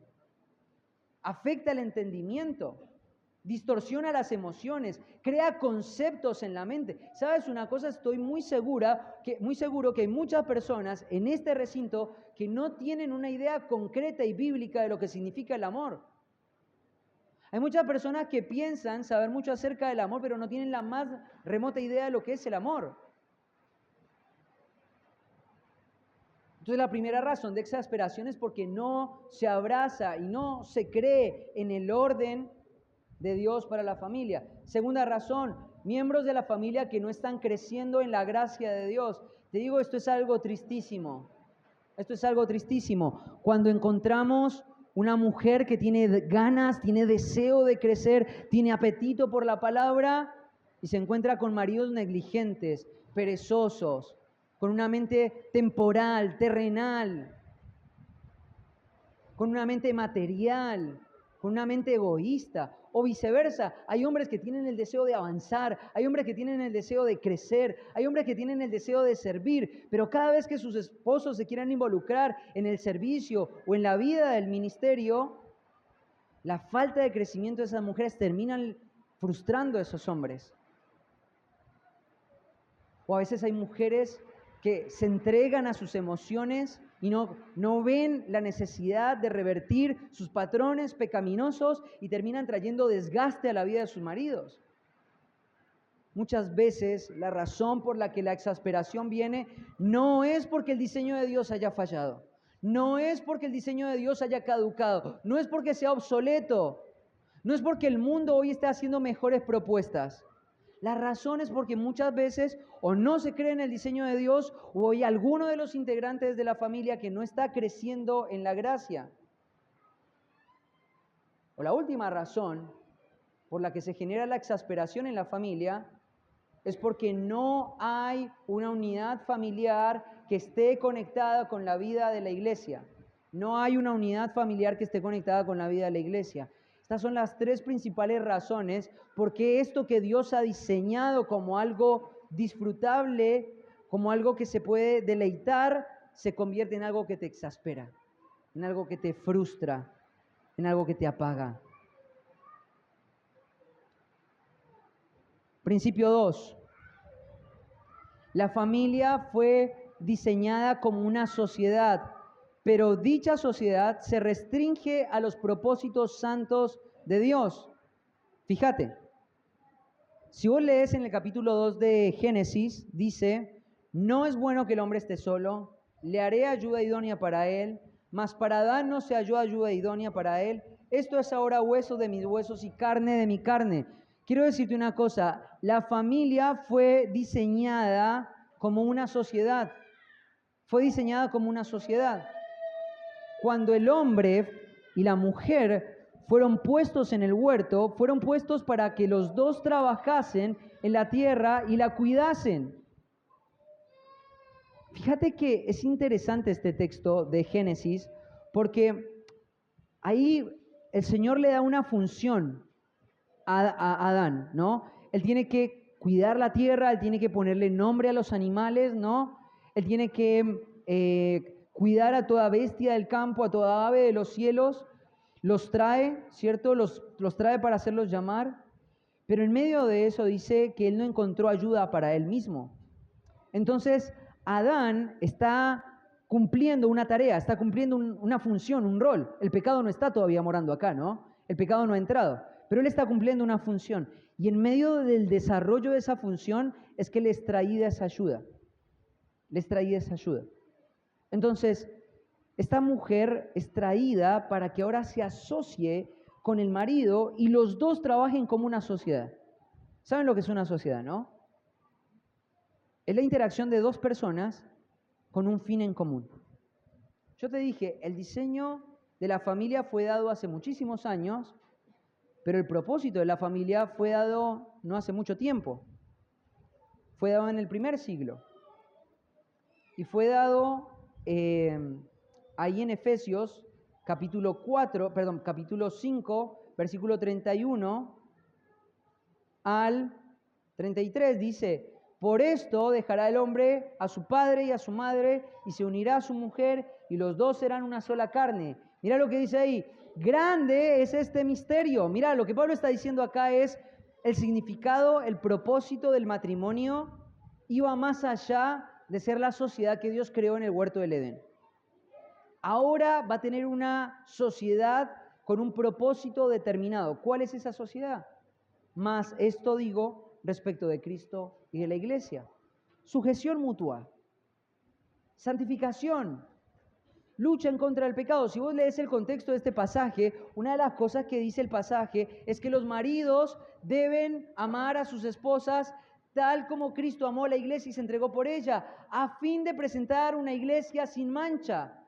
afecta el entendimiento, distorsiona las emociones, crea conceptos en la mente. ¿Sabes una cosa? Estoy muy seguro que hay muchas personas en este recinto que no tienen una idea concreta y bíblica de lo que significa el amor. Hay muchas personas que piensan saber mucho acerca del amor, pero no tienen la más remota idea de lo que es el amor. Entonces la primera razón de exasperación es porque no se abraza y no se cree en el orden de Dios para la familia. Segunda razón, miembros de la familia que no están creciendo en la gracia de Dios. Te digo, esto es algo tristísimo. Esto es algo tristísimo. Cuando encontramos una mujer que tiene ganas, tiene deseo de crecer, tiene apetito por la palabra y se encuentra con maridos negligentes, perezosos, con una mente temporal, terrenal, con una mente material, con una mente egoísta, o viceversa. Hay hombres que tienen el deseo de avanzar, hay hombres que tienen el deseo de crecer, hay hombres que tienen el deseo de servir, pero cada vez que sus esposos se quieran involucrar en el servicio o en la vida del ministerio, la falta de crecimiento de esas mujeres terminan frustrando a esos hombres. O a veces hay mujeres que se entregan a sus emociones y no ven la necesidad de revertir sus patrones pecaminosos y terminan trayendo desgaste a la vida de sus maridos. Muchas veces la razón por la que la exasperación viene no es porque el diseño de Dios haya fallado, no es porque el diseño de Dios haya caducado, no es porque sea obsoleto, no es porque el mundo hoy esté haciendo mejores propuestas. La razón es porque muchas veces o no se cree en el diseño de Dios o hay alguno de los integrantes de la familia que no está creciendo en la gracia. O la última razón por la que se genera la exasperación en la familia es porque no hay una unidad familiar que esté conectada con la vida de la iglesia. No hay una unidad familiar que esté conectada con la vida de la iglesia. Estas son las tres principales razones por qué esto que Dios ha diseñado como algo disfrutable, como algo que se puede deleitar, se convierte en algo que te exaspera, en algo que te frustra, en algo que te apaga. Principio 2. La familia fue diseñada como una sociedad, pero dicha sociedad se restringe a los propósitos santos de Dios. Fíjate, si vos lees en el capítulo 2 de Génesis, dice, no es bueno que el hombre esté solo, le haré ayuda idónea para él, mas para Adán no se halló ayuda idónea para él. Esto es ahora hueso de mis huesos y carne de mi carne. Quiero decirte una cosa, la familia fue diseñada como una sociedad. Fue diseñada como una sociedad. Cuando el hombre y la mujer fueron puestos en el huerto, fueron puestos para que los dos trabajasen en la tierra y la cuidasen. Fíjate que es interesante este texto de Génesis, porque ahí el Señor le da una función a Adán, ¿no? Él tiene que cuidar la tierra, él tiene que ponerle nombre a los animales, ¿no? Él tiene que cuidar a toda bestia del campo, a toda ave de los cielos, los trae, ¿cierto? Los trae para hacerlos llamar, pero en medio de eso dice que él no encontró ayuda para él mismo. Entonces, Adán está cumpliendo una tarea, está cumpliendo una función, un rol. El pecado no está todavía morando acá, ¿no? El pecado no ha entrado, pero él está cumpliendo una función. Y en medio del desarrollo de esa función es que le es traída esa ayuda. Le es traída esa ayuda. Entonces, esta mujer es traída para que ahora se asocie con el marido y los dos trabajen como una sociedad. ¿Saben lo que es una sociedad, no? Es la interacción de dos personas con un fin en común. Yo te dije, el diseño de la familia fue dado hace muchísimos años, pero el propósito de la familia fue dado no hace mucho tiempo. Fue dado en el primer siglo. Y fue dado ahí en Efesios capítulo 5, versículo 31 al 33, dice: por esto dejará el hombre a su padre y a su madre y se unirá a su mujer y los dos serán una sola carne. Mira lo que dice ahí. Grande es este misterio. Mira, lo que Pablo está diciendo acá es el significado, el propósito del matrimonio iba más allá de ser la sociedad que Dios creó en el huerto del Edén. Ahora va a tener una sociedad con un propósito determinado. ¿Cuál es esa sociedad? Más esto digo respecto de Cristo y de la iglesia. Sujeción mutua, santificación, lucha en contra del pecado. Si vos lees el contexto de este pasaje, una de las cosas que dice el pasaje es que los maridos deben amar a sus esposas tal como Cristo amó a la iglesia y se entregó por ella, a fin de presentar una iglesia sin mancha.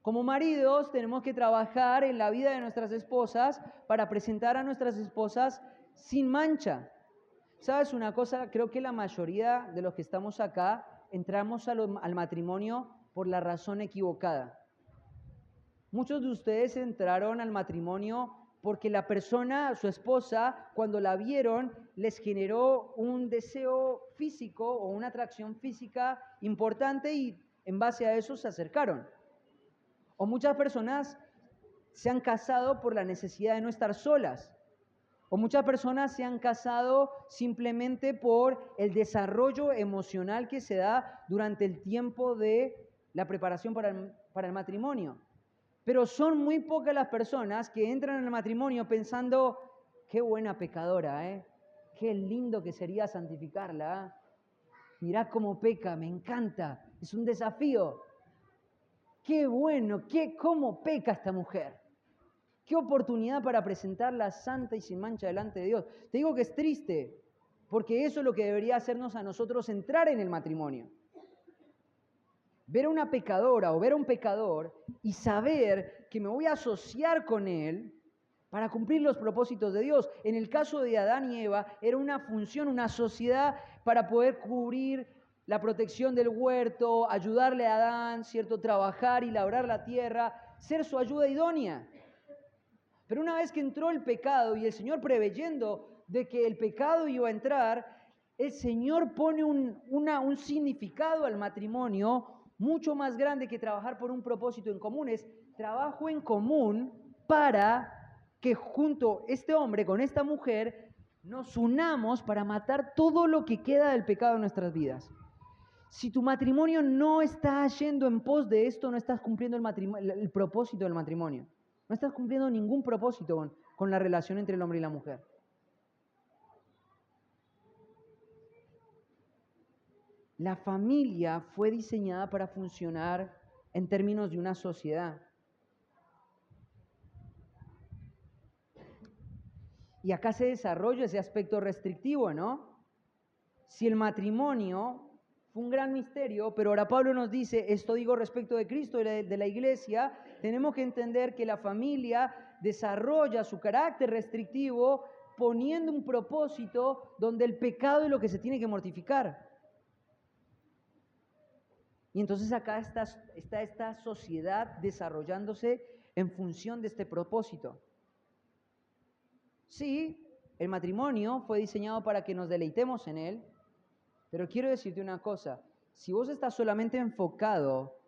Como maridos tenemos que trabajar en la vida de nuestras esposas para presentar a nuestras esposas sin mancha. ¿Sabes una cosa? Creo que la mayoría de los que estamos acá entramos al matrimonio por la razón equivocada. Muchos de ustedes entraron al matrimonio porque la persona, su esposa, cuando la vieron, les generó un deseo físico o una atracción física importante y en base a eso se acercaron. O muchas personas se han casado por la necesidad de no estar solas. O muchas personas se han casado simplemente por el desarrollo emocional que se da durante el tiempo de la preparación para el matrimonio. Pero son muy pocas las personas que entran en el matrimonio pensando, qué buena pecadora, ¿eh? Qué lindo que sería santificarla. Mirá cómo peca, me encanta, es un desafío. Qué bueno, cómo peca esta mujer. Qué oportunidad para presentarla santa y sin mancha delante de Dios. Te digo que es triste, porque eso es lo que debería hacernos a nosotros entrar en el matrimonio. Ver a una pecadora o ver a un pecador y saber que me voy a asociar con él para cumplir los propósitos de Dios. En el caso de Adán y Eva, era una función, una sociedad para poder cubrir la protección del huerto, ayudarle a Adán, ¿cierto? Trabajar y labrar la tierra, ser su ayuda idónea. Pero una vez que entró el pecado y el Señor preveyendo de que el pecado iba a entrar, el Señor pone un significado al matrimonio mucho más grande que trabajar por un propósito en común. Es trabajo en común para que junto este hombre con esta mujer nos unamos para matar todo lo que queda del pecado en nuestras vidas. Si tu matrimonio no está yendo en pos de esto, no estás cumpliendo el propósito del matrimonio. No estás cumpliendo ningún propósito con la relación entre el hombre y la mujer. La familia fue diseñada para funcionar en términos de una sociedad. Y acá se desarrolla ese aspecto restrictivo, ¿no? Si el matrimonio fue un gran misterio, pero ahora Pablo nos dice, esto digo respecto de Cristo y de la iglesia, tenemos que entender que la familia desarrolla su carácter restrictivo poniendo un propósito donde el pecado es lo que se tiene que mortificar. Y entonces acá está esta sociedad desarrollándose en función de este propósito. Sí, el matrimonio fue diseñado para que nos deleitemos en él, pero quiero decirte una cosa, si vos estás solamente enfocado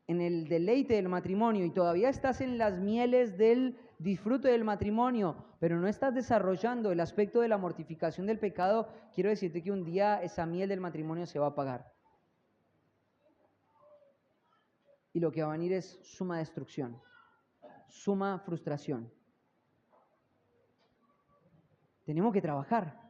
en el deleite del matrimonio y todavía estás en las mieles del disfrute del matrimonio, pero no estás desarrollando el aspecto de la mortificación del pecado, quiero decirte que un día esa miel del matrimonio se va a apagar. Y lo que va a venir es suma destrucción, suma frustración. Tenemos que trabajar.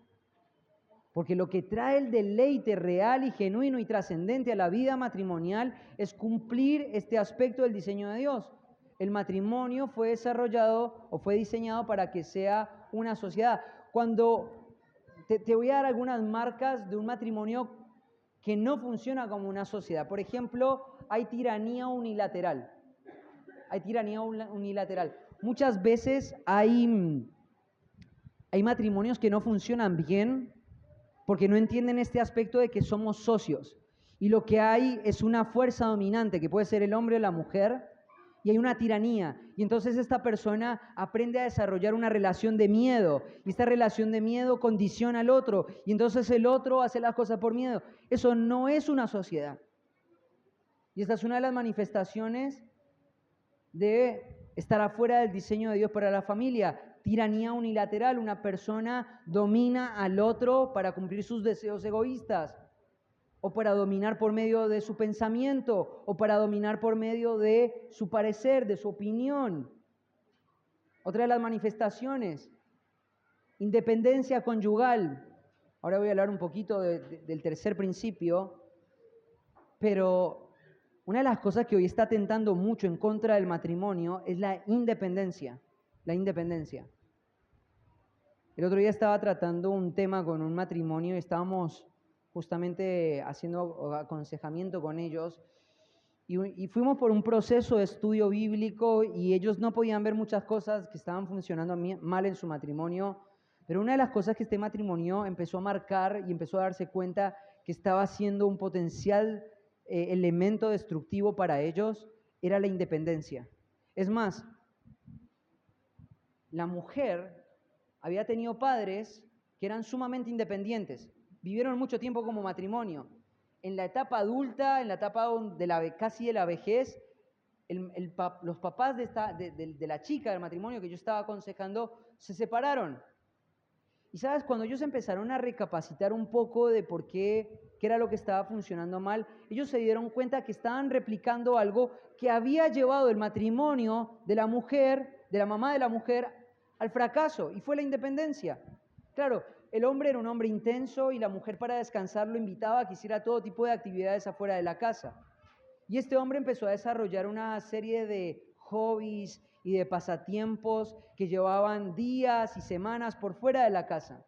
Porque lo que trae el deleite real y genuino y trascendente a la vida matrimonial es cumplir este aspecto del diseño de Dios. el matrimonio fue desarrollado o fue diseñado para que sea una sociedad. Cuando te voy a dar algunas marcas de un matrimonio que no funciona como una sociedad. Por ejemplo, hay tiranía unilateral. Hay tiranía unilateral. Muchas veces hay matrimonios que no funcionan bien porque no entienden este aspecto de que somos socios. Y lo que hay es una fuerza dominante, que puede ser el hombre o la mujer, y hay una tiranía. Y entonces esta persona aprende a desarrollar una relación de miedo. Y esta relación de miedo condiciona al otro. Y entonces el otro hace las cosas por miedo. Eso no es una sociedad. Y esta es una de las manifestaciones de estar afuera del diseño de Dios para la familia. Tiranía unilateral, una persona domina al otro para cumplir sus deseos egoístas, o para dominar por medio de su pensamiento, o para dominar por medio de su parecer, de su opinión. Otra de las manifestaciones, independencia conyugal. Ahora voy a hablar un poquito del tercer principio, pero una de las cosas que hoy está atentando mucho en contra del matrimonio es la independencia. La independencia. El otro día estaba tratando un tema con un matrimonio y estábamos justamente haciendo aconsejamiento con ellos y fuimos por un proceso de estudio bíblico y ellos no podían ver muchas cosas que estaban funcionando mal en su matrimonio, pero una de las cosas que este matrimonio empezó a marcar y empezó a darse cuenta que estaba siendo un potencial elemento destructivo para ellos era la independencia. Es más, la mujer había tenido padres que eran sumamente independientes, vivieron mucho tiempo como matrimonio. En la etapa adulta, en la etapa casi de la vejez, los papás de la chica del matrimonio que yo estaba aconsejando se separaron. Y sabes, cuando ellos empezaron a recapacitar un poco de por qué era lo que estaba funcionando mal, ellos se dieron cuenta que estaban replicando algo que había llevado el matrimonio de la mujer, de la mamá de la mujer, al fracaso, y fue la independencia. Claro, el hombre era un hombre intenso y la mujer para descansar lo invitaba a que hiciera todo tipo de actividades afuera de la casa. Y este hombre empezó a desarrollar una serie de hobbies y de pasatiempos que llevaban días y semanas por fuera de la casa.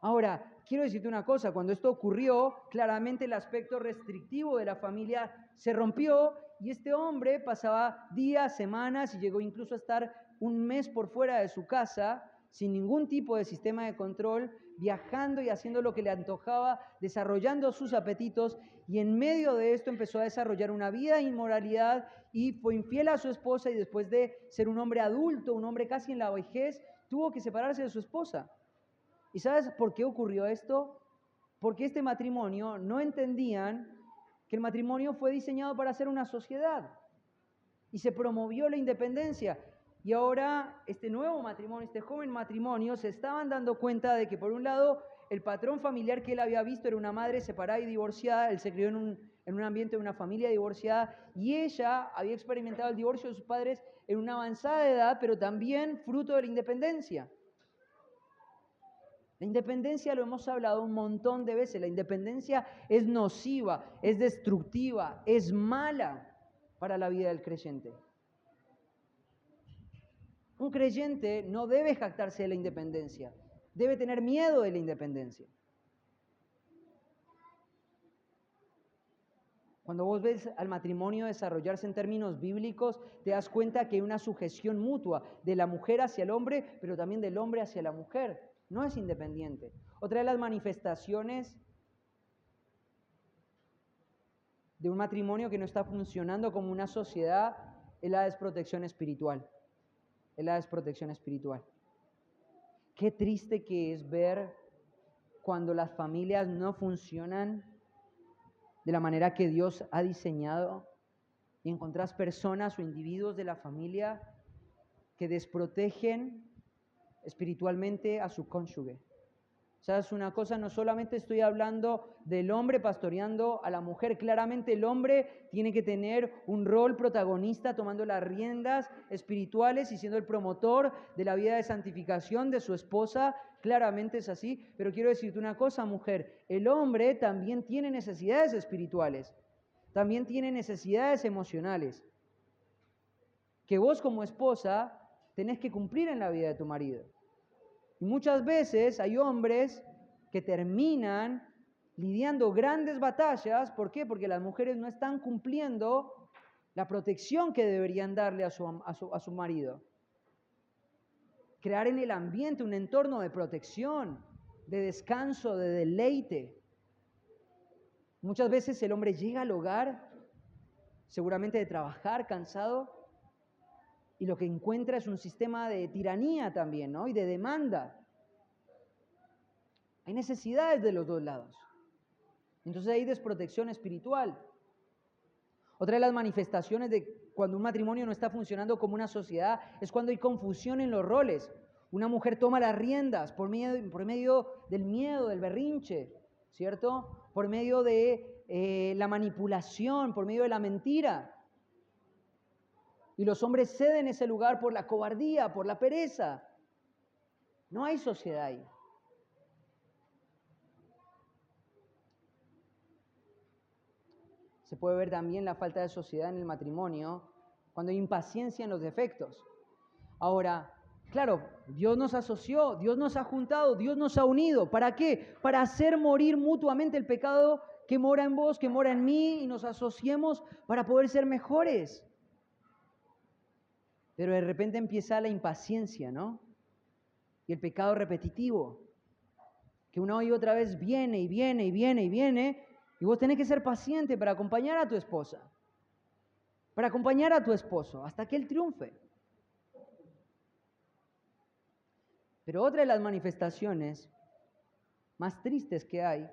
Ahora, quiero decirte una cosa, cuando esto ocurrió, claramente el aspecto restrictivo de la familia se rompió y este hombre pasaba días, semanas y llegó incluso a estar un mes por fuera de su casa sin ningún tipo de sistema de control, viajando y haciendo lo que le antojaba, desarrollando sus apetitos, y en medio de esto empezó a desarrollar una vida de inmoralidad y fue infiel a su esposa, y después de ser un hombre adulto, un hombre casi en la vejez, tuvo que separarse de su esposa. ¿Y sabes por qué ocurrió esto? Porque este matrimonio no entendían que el matrimonio fue diseñado para ser una sociedad y se promovió la independencia. Y ahora este nuevo matrimonio, este joven matrimonio, se estaban dando cuenta de que por un lado el patrón familiar que él había visto era una madre separada y divorciada, él se crió en un ambiente de una familia divorciada y ella había experimentado el divorcio de sus padres en una avanzada edad, pero también fruto de la independencia. La independencia, lo hemos hablado un montón de veces, la independencia es nociva, es destructiva, es mala para la vida del creyente. Un creyente no debe jactarse de la independencia, debe tener miedo de la independencia. Cuando vos ves al matrimonio desarrollarse en términos bíblicos, te das cuenta que hay una sujeción mutua de la mujer hacia el hombre, pero también del hombre hacia la mujer. No es independiente. Otra de las manifestaciones de un matrimonio que no está funcionando como una sociedad es la desprotección espiritual. Es la desprotección espiritual. Qué triste que es ver cuando las familias no funcionan de la manera que Dios ha diseñado y encontrás personas o individuos de la familia que desprotegen espiritualmente a su cónyuge. ¿Sabes una cosa? No solamente estoy hablando del hombre pastoreando a la mujer, claramente el hombre tiene que tener un rol protagonista tomando las riendas espirituales y siendo el promotor de la vida de santificación de su esposa, claramente es así, pero quiero decirte una cosa, mujer, el hombre también tiene necesidades espirituales, también tiene necesidades emocionales. que vos como esposa tenés que cumplir en la vida de tu marido. Y muchas veces hay hombres que terminan lidiando grandes batallas. ¿Por qué? Porque las mujeres no están cumpliendo la protección que deberían darle a su marido. Crear en el ambiente un entorno de protección, de descanso, de deleite. Muchas veces el hombre llega al hogar, seguramente de trabajar, cansado, y lo que encuentra es un sistema de tiranía también, ¿no? Y de demanda. Hay necesidades de los dos lados. Entonces hay desprotección espiritual. Otra de las manifestaciones de cuando un matrimonio no está funcionando como una sociedad es cuando hay confusión en los roles. Una mujer toma las riendas por medio del miedo, del berrinche, ¿cierto? Por medio de la manipulación, por medio de la mentira. Y los hombres ceden ese lugar por la cobardía, por la pereza. No hay sociedad ahí. Se puede ver también la falta de sociedad en el matrimonio cuando hay impaciencia en los defectos. Ahora, claro, Dios nos asoció, Dios nos ha juntado, Dios nos ha unido. ¿Para qué? Para hacer morir mutuamente el pecado que mora en vos, que mora en mí, y nos asociemos para poder ser mejores. Pero de repente empieza la impaciencia, ¿no? Y el pecado repetitivo, que una y otra vez viene y viene y viene y viene, y vos tenés que ser paciente para acompañar a tu esposa, para acompañar a tu esposo, hasta que él triunfe. Pero otra de las manifestaciones más tristes que hay,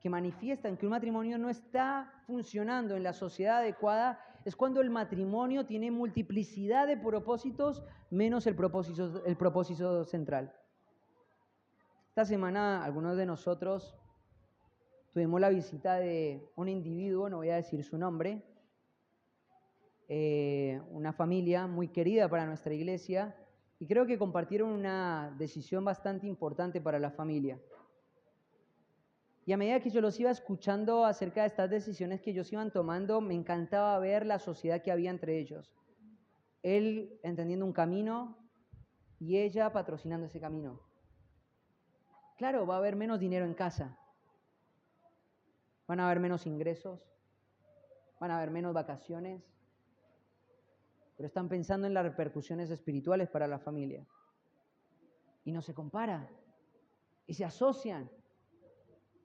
que manifiestan que un matrimonio no está funcionando en la sociedad adecuada, es cuando el matrimonio tiene multiplicidad de propósitos menos el propósito central. Esta semana algunos de nosotros tuvimos la visita de un individuo, no voy a decir su nombre, una familia muy querida para nuestra iglesia, y creo que compartieron una decisión bastante importante para la familia. Y a medida que yo los iba escuchando acerca de estas decisiones que ellos iban tomando, me encantaba ver la sociedad que había entre ellos. Él entendiendo un camino y ella patrocinando ese camino. Claro, va a haber menos dinero en casa. Van a haber menos ingresos. Van a haber menos vacaciones. Pero están pensando en las repercusiones espirituales para la familia. Y no se compara. Y se asocian.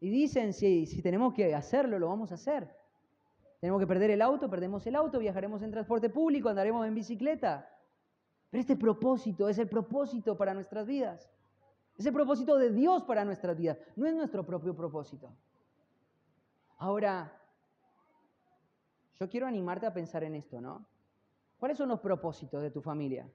Y dicen, si tenemos que hacerlo, lo vamos a hacer. Tenemos que perder el auto, perdemos el auto, viajaremos en transporte público, andaremos en bicicleta. Pero este propósito es el propósito para nuestras vidas. Es el propósito de Dios para nuestras vidas. No es nuestro propio propósito. Ahora, yo quiero animarte a pensar en esto, ¿no? ¿Cuáles son los propósitos de tu familia?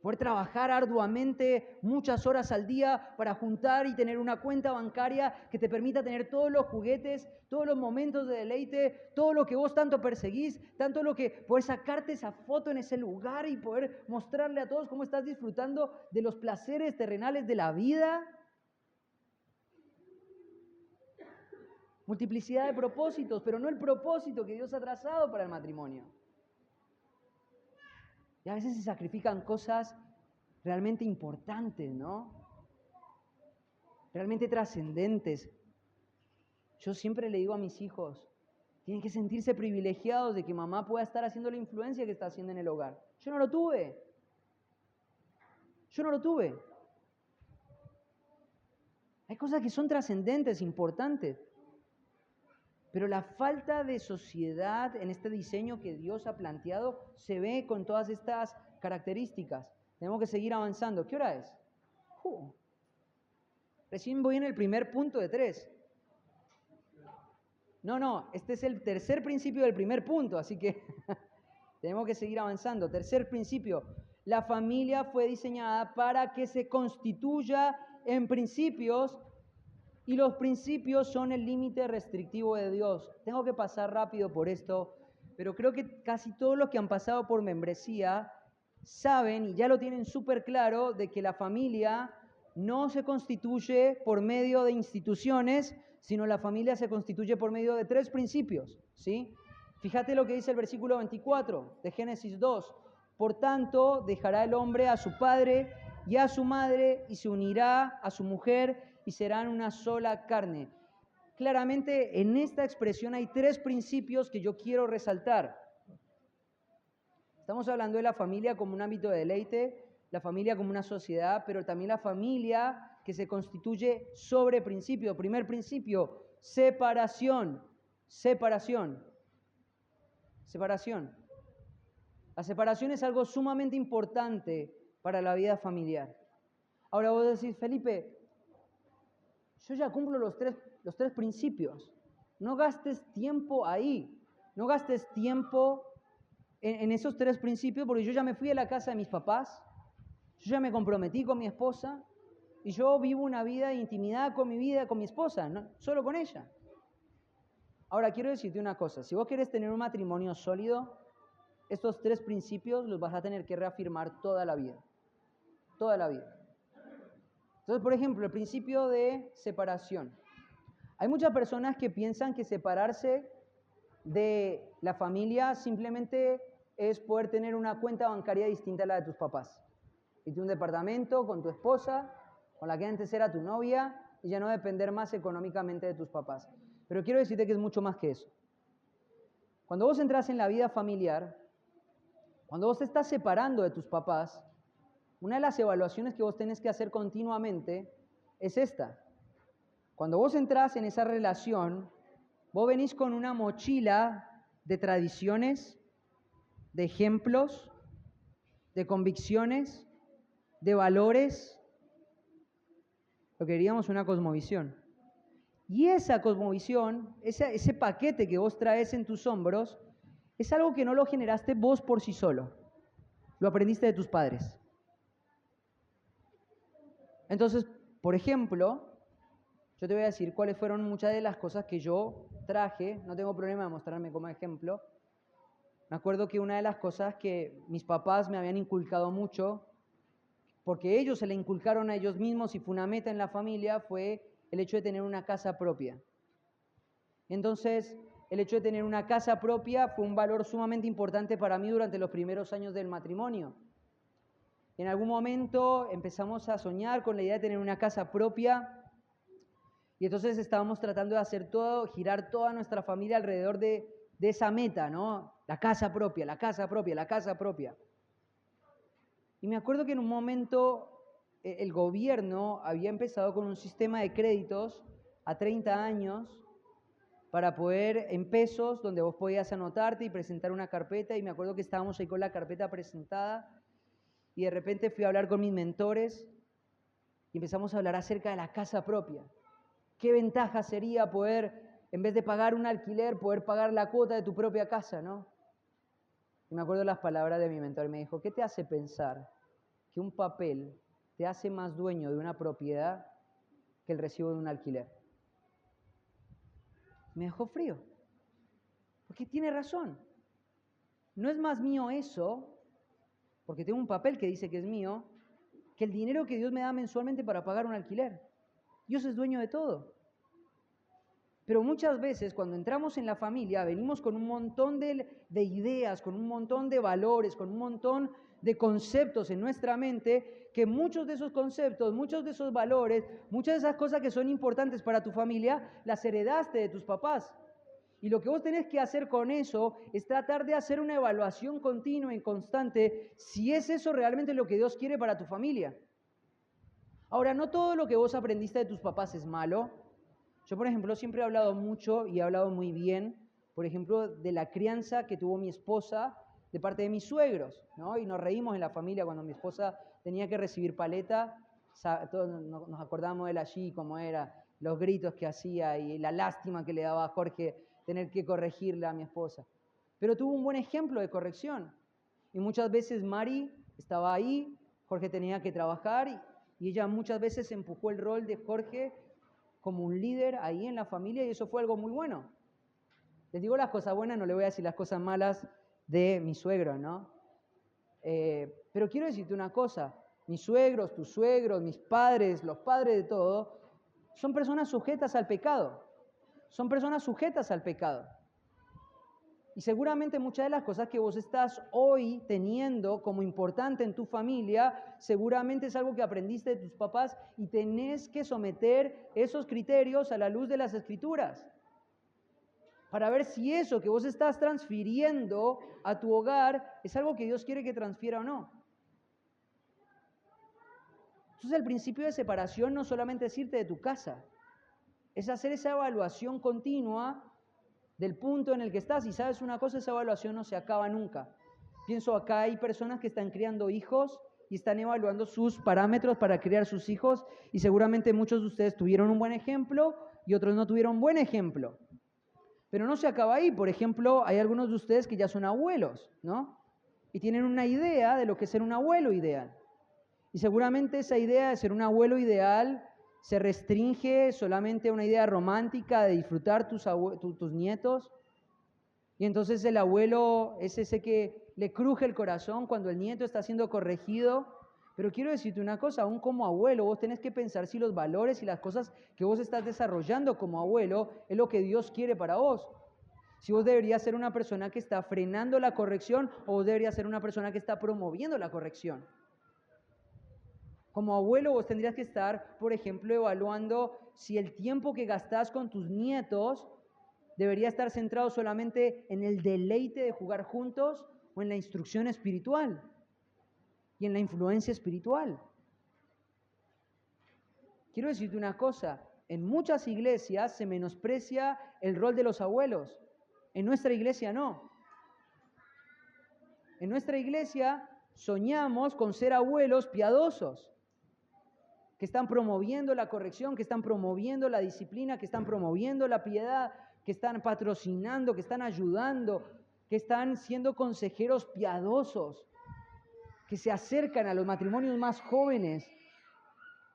Poder trabajar arduamente muchas horas al día para juntar y tener una cuenta bancaria que te permita tener todos los juguetes, todos los momentos de deleite, todo lo que vos tanto perseguís, tanto lo que poder sacarte esa foto en ese lugar y poder mostrarle a todos cómo estás disfrutando de los placeres terrenales de la vida. Multiplicidad de propósitos, pero no el propósito que Dios ha trazado para el matrimonio. Y a veces se sacrifican cosas realmente importantes, ¿no? Realmente trascendentes. Yo siempre le digo a mis hijos, tienen que sentirse privilegiados de que mamá pueda estar haciendo la influencia que está haciendo en el hogar. Yo no lo tuve. Yo no lo tuve. Hay cosas que son trascendentes, importantes. Pero la falta de sociedad en este diseño que Dios ha planteado se ve con todas estas características. Tenemos que seguir avanzando. ¿Qué hora es? Recién voy en el primer punto de 3. No, este es el tercer principio del primer punto, así que tenemos que seguir avanzando. Tercer principio, la familia fue diseñada para que se constituya en principios. Y los principios son el límite restrictivo de Dios. Tengo que pasar rápido por esto, pero creo que casi todos los que han pasado por membresía saben y ya lo tienen súper claro de que la familia no se constituye por medio de instituciones, sino la familia se constituye por medio de 3 principios, ¿sí? Fíjate lo que dice el versículo 24 de Génesis 2. Por tanto, dejará el hombre a su padre y a su madre y se unirá a su mujer y serán una sola carne. Claramente en esta expresión hay tres principios que yo quiero resaltar. Estamos hablando de la familia como un ámbito de deleite, la familia como una sociedad, pero también la familia que se constituye sobre principio. Primer principio, separación. Separación. Separación. La separación es algo sumamente importante para la vida familiar. Ahora vos decís, Felipe, yo ya cumplo los tres principios. No gastes tiempo ahí. No gastes tiempo en esos tres principios porque yo ya me fui a la casa de mis papás. Yo ya me comprometí con mi esposa y yo vivo una vida de intimidad con mi esposa, no solo con ella. Ahora, quiero decirte una cosa. Si vos querés tener un matrimonio sólido, estos tres principios los vas a tener que reafirmar toda la vida. Toda la vida. Entonces, por ejemplo, el principio de separación. Hay muchas personas que piensan que separarse de la familia simplemente es poder tener una cuenta bancaria distinta a la de tus papás. Irte a un departamento con tu esposa, con la que antes era tu novia, y ya no depender más económicamente de tus papás. Pero quiero decirte que es mucho más que eso. Cuando vos entras en la vida familiar, cuando vos te estás separando de tus papás, una de las evaluaciones que vos tenés que hacer continuamente es esta. Cuando vos entras en esa relación, vos venís con una mochila de tradiciones, de ejemplos, de convicciones, de valores, lo que diríamos una cosmovisión. Y esa cosmovisión, ese paquete que vos traes en tus hombros, es algo que no lo generaste vos por sí solo. Lo aprendiste de tus padres. Entonces, por ejemplo, yo te voy a decir cuáles fueron muchas de las cosas que yo traje. No tengo problema de mostrarme como ejemplo. Me acuerdo que una de las cosas que mis papás me habían inculcado mucho, porque ellos se le inculcaron a ellos mismos y fue una meta en la familia, fue el hecho de tener una casa propia. Entonces, el hecho de tener una casa propia fue un valor sumamente importante para mí durante los primeros años del matrimonio. En algún momento empezamos a soñar con la idea de tener una casa propia y entonces estábamos tratando de hacer todo, girar toda nuestra familia alrededor de esa meta, ¿no? La casa propia, la casa propia, la casa propia. Y me acuerdo que en un momento el gobierno había empezado con un sistema de créditos a 30 años para poder, en pesos, donde vos podías anotarte y presentar una carpeta, y me acuerdo que estábamos ahí con la carpeta presentada, y de repente fui a hablar con mis mentores, y empezamos a hablar acerca de la casa propia. ¿Qué ventaja sería poder, en vez de pagar un alquiler, poder pagar la cuota de tu propia casa, ¿no? Y me acuerdo las palabras de mi mentor, me dijo, ¿qué te hace pensar que un papel te hace más dueño de una propiedad que el recibo de un alquiler? Me dejó frío, porque tiene razón. No es más mío eso, porque tengo un papel que dice que es mío, que el dinero que Dios me da mensualmente para pagar un alquiler. Dios es dueño de todo. Pero muchas veces cuando entramos en la familia venimos con un montón de ideas, con un montón de valores, con un montón de conceptos en nuestra mente, que muchos de esos conceptos, muchos de esos valores, muchas de esas cosas que son importantes para tu familia, las heredaste de tus papás. Y lo que vos tenés que hacer con eso es tratar de hacer una evaluación continua y constante si es eso realmente lo que Dios quiere para tu familia. Ahora, no todo lo que vos aprendiste de tus papás es malo. Yo, por ejemplo, siempre he hablado mucho y he hablado muy bien, por ejemplo, de la crianza que tuvo mi esposa de parte de mis suegros, ¿no? Y nos reímos en la familia cuando mi esposa tenía que recibir paleta, todos nos acordamos de él allí, cómo era, los gritos que hacía y la lástima que le daba a Jorge tener que corregirle a mi esposa. Pero tuvo un buen ejemplo de corrección. Y muchas veces Mari estaba ahí, Jorge tenía que trabajar y ella muchas veces empujó el rol de Jorge como un líder ahí en la familia y eso fue algo muy bueno. Les digo las cosas buenas, no le voy a decir las cosas malas de mi suegro, ¿no? Pero quiero decirte una cosa, mis suegros, tus suegros, mis padres, los padres de todo, son personas sujetas al pecado. Son personas sujetas al pecado. Y seguramente muchas de las cosas que vos estás hoy teniendo como importante en tu familia, seguramente es algo que aprendiste de tus papás y tenés que someter esos criterios a la luz de las Escrituras para ver si eso que vos estás transfiriendo a tu hogar es algo que Dios quiere que transfiera o no. Entonces el principio de separación no solamente es irte de tu casa, es hacer esa evaluación continua del punto en el que estás. Y sabes una cosa, esa evaluación no se acaba nunca. Pienso acá hay personas que están criando hijos y están evaluando sus parámetros para criar sus hijos y seguramente muchos de ustedes tuvieron un buen ejemplo y otros no tuvieron buen ejemplo. Pero no se acaba ahí. Por ejemplo, hay algunos de ustedes que ya son abuelos, ¿no? Y tienen una idea de lo que es ser un abuelo ideal. Y seguramente esa idea de ser un abuelo ideal se restringe solamente a una idea romántica de disfrutar tus nietos. Y entonces el abuelo es ese que le cruje el corazón cuando el nieto está siendo corregido. Pero quiero decirte una cosa, aún como abuelo, vos tenés que pensar si los valores y las cosas que vos estás desarrollando como abuelo es lo que Dios quiere para vos. Si vos deberías ser una persona que está frenando la corrección o vos deberías ser una persona que está promoviendo la corrección. Como abuelo vos tendrías que estar, por ejemplo, evaluando si el tiempo que gastás con tus nietos debería estar centrado solamente en el deleite de jugar juntos o en la instrucción espiritual y en la influencia espiritual. Quiero decirte una cosa, en muchas iglesias se menosprecia el rol de los abuelos. En nuestra iglesia no. En nuestra iglesia soñamos con ser abuelos piadosos, que están promoviendo la corrección, que están promoviendo la disciplina, que están promoviendo la piedad, que están patrocinando, que están ayudando, que están siendo consejeros piadosos, que se acercan a los matrimonios más jóvenes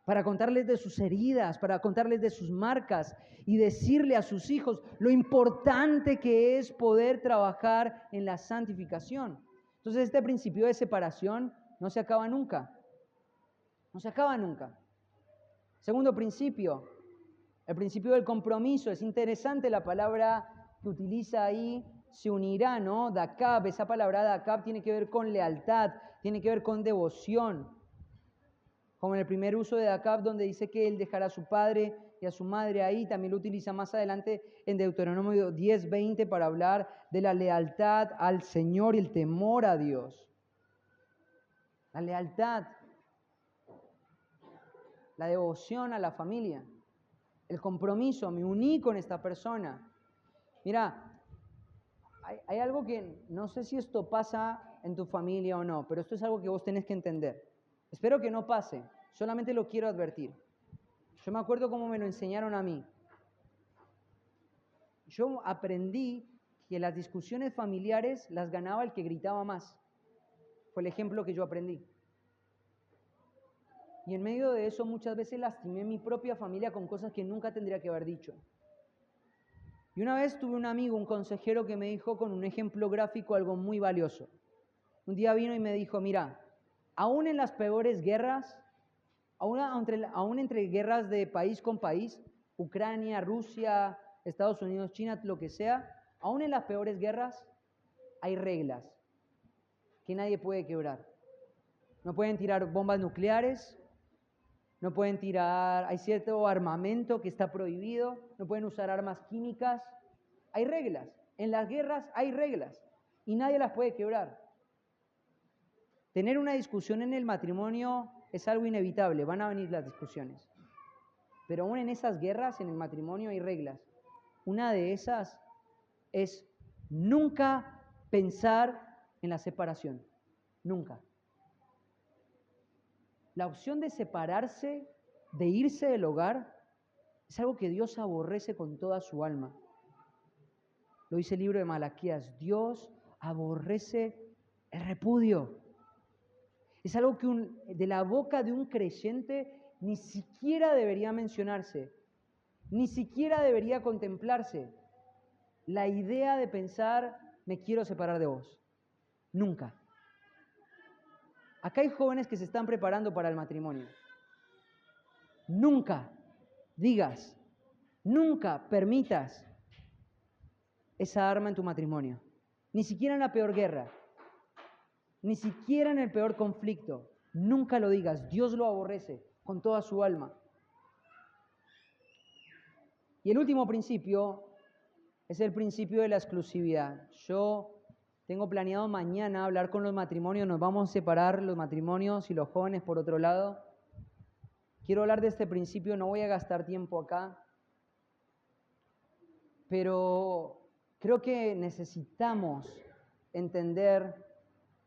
para contarles de sus heridas, para contarles de sus marcas y decirle a sus hijos lo importante que es poder trabajar en la santificación. Entonces este principio de separación no se acaba nunca. No se acaba nunca. Segundo principio, el principio del compromiso. Es interesante la palabra que utiliza ahí, se unirá, ¿no? Dakab, esa palabra Dakab tiene que ver con lealtad, tiene que ver con devoción. Como en el primer uso de Dakab, donde dice que él dejará a su padre y a su madre ahí, también lo utiliza más adelante en Deuteronomio 10:20 para hablar de la lealtad al Señor y el temor a Dios. La lealtad, la devoción a la familia, el compromiso, me uní con esta persona. Mira, hay algo que no sé si esto pasa en tu familia o no, pero esto es algo que vos tenés que entender. Espero que no pase, solamente lo quiero advertir. Yo me acuerdo cómo me lo enseñaron a mí. Yo aprendí que las discusiones familiares las ganaba el que gritaba más. Fue el ejemplo que yo aprendí. Y en medio de eso muchas veces lastimé a mi propia familia con cosas que nunca tendría que haber dicho. Y una vez tuve un amigo, un consejero, que me dijo con un ejemplo gráfico algo muy valioso. Un día vino y me dijo, mira, aún en las peores guerras, aún entre guerras de país con país, Ucrania, Rusia, Estados Unidos, China, lo que sea, aún en las peores guerras hay reglas que nadie puede quebrar. No pueden tirar bombas nucleares, no pueden tirar, hay cierto armamento que está prohibido, no pueden usar armas químicas. Hay reglas. En las guerras hay reglas y nadie las puede quebrar. Tener una discusión en el matrimonio es algo inevitable, van a venir las discusiones. Pero aún en esas guerras, en el matrimonio hay reglas. Una de esas es nunca pensar en la separación. Nunca. La opción de separarse, de irse del hogar, es algo que Dios aborrece con toda su alma. Lo dice el libro de Malaquías, Dios aborrece el repudio. Es algo que de la boca de un creyente ni siquiera debería mencionarse, ni siquiera debería contemplarse la idea de pensar, me quiero separar de vos. Nunca. Acá hay jóvenes que se están preparando para el matrimonio. Nunca digas, nunca permitas esa arma en tu matrimonio. Ni siquiera en la peor guerra, ni siquiera en el peor conflicto. Nunca lo digas, Dios lo aborrece con toda su alma. Y el último principio es el principio de la exclusividad. Yo tengo planeado mañana hablar con los matrimonios, nos vamos a separar los matrimonios y los jóvenes por otro lado. Quiero hablar de este principio, no voy a gastar tiempo acá, pero creo que necesitamos entender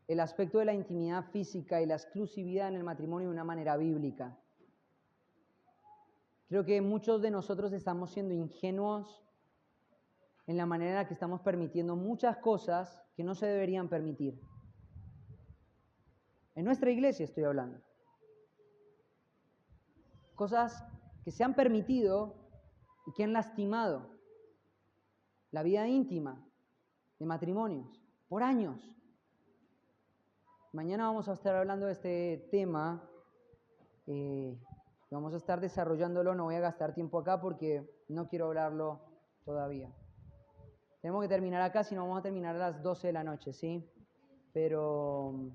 el aspecto de la intimidad física y la exclusividad en el matrimonio de una manera bíblica. Creo que muchos de nosotros estamos siendo ingenuos en la manera en la que estamos permitiendo muchas cosas que no se deberían permitir. En nuestra iglesia estoy hablando. Cosas que se han permitido y que han lastimado la vida íntima de matrimonios por años. Mañana vamos a estar hablando de este tema. Vamos a estar desarrollándolo. No voy a gastar tiempo acá porque no quiero hablarlo todavía. Tenemos que terminar acá, si no vamos a terminar a las 12 de la noche, ¿sí? Pero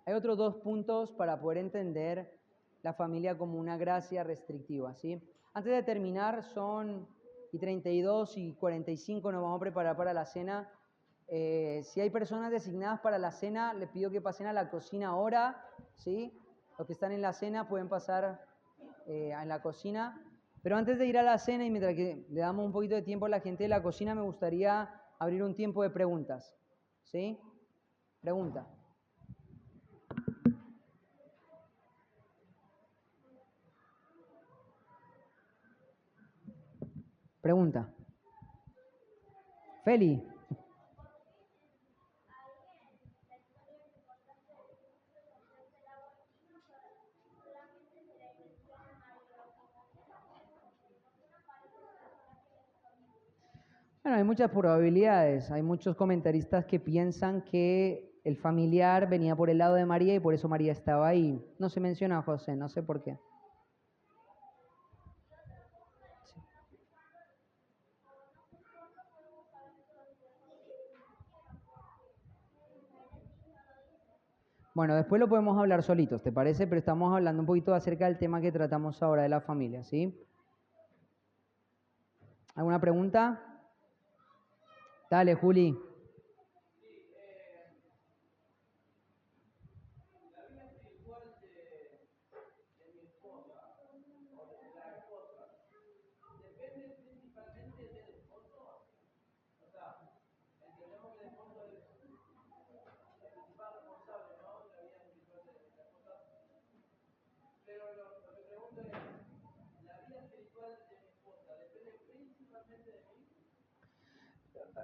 hay otros 2 puntos para poder entender la familia como una gracia restrictiva, ¿sí? Antes de terminar, son y 32 y 45, nos vamos a preparar para la cena. Si hay personas designadas para la cena, les pido que pasen a la cocina ahora, ¿sí? Los que están en la cena pueden pasar en la cocina. Pero antes de ir a la cena y mientras que le damos un poquito de tiempo a la gente de la cocina, me gustaría abrir un tiempo de preguntas, ¿sí? Pregunta. Pregunta. Feli. Bueno, hay muchas probabilidades. Hay muchos comentaristas que piensan que el familiar venía por el lado de María y por eso María estaba ahí. No se menciona a José, no sé por qué. Sí. Bueno, después lo podemos hablar solitos, ¿te parece? Pero estamos hablando un poquito acerca del tema que tratamos ahora de la familia, ¿sí? ¿Alguna pregunta? Dale, Juli.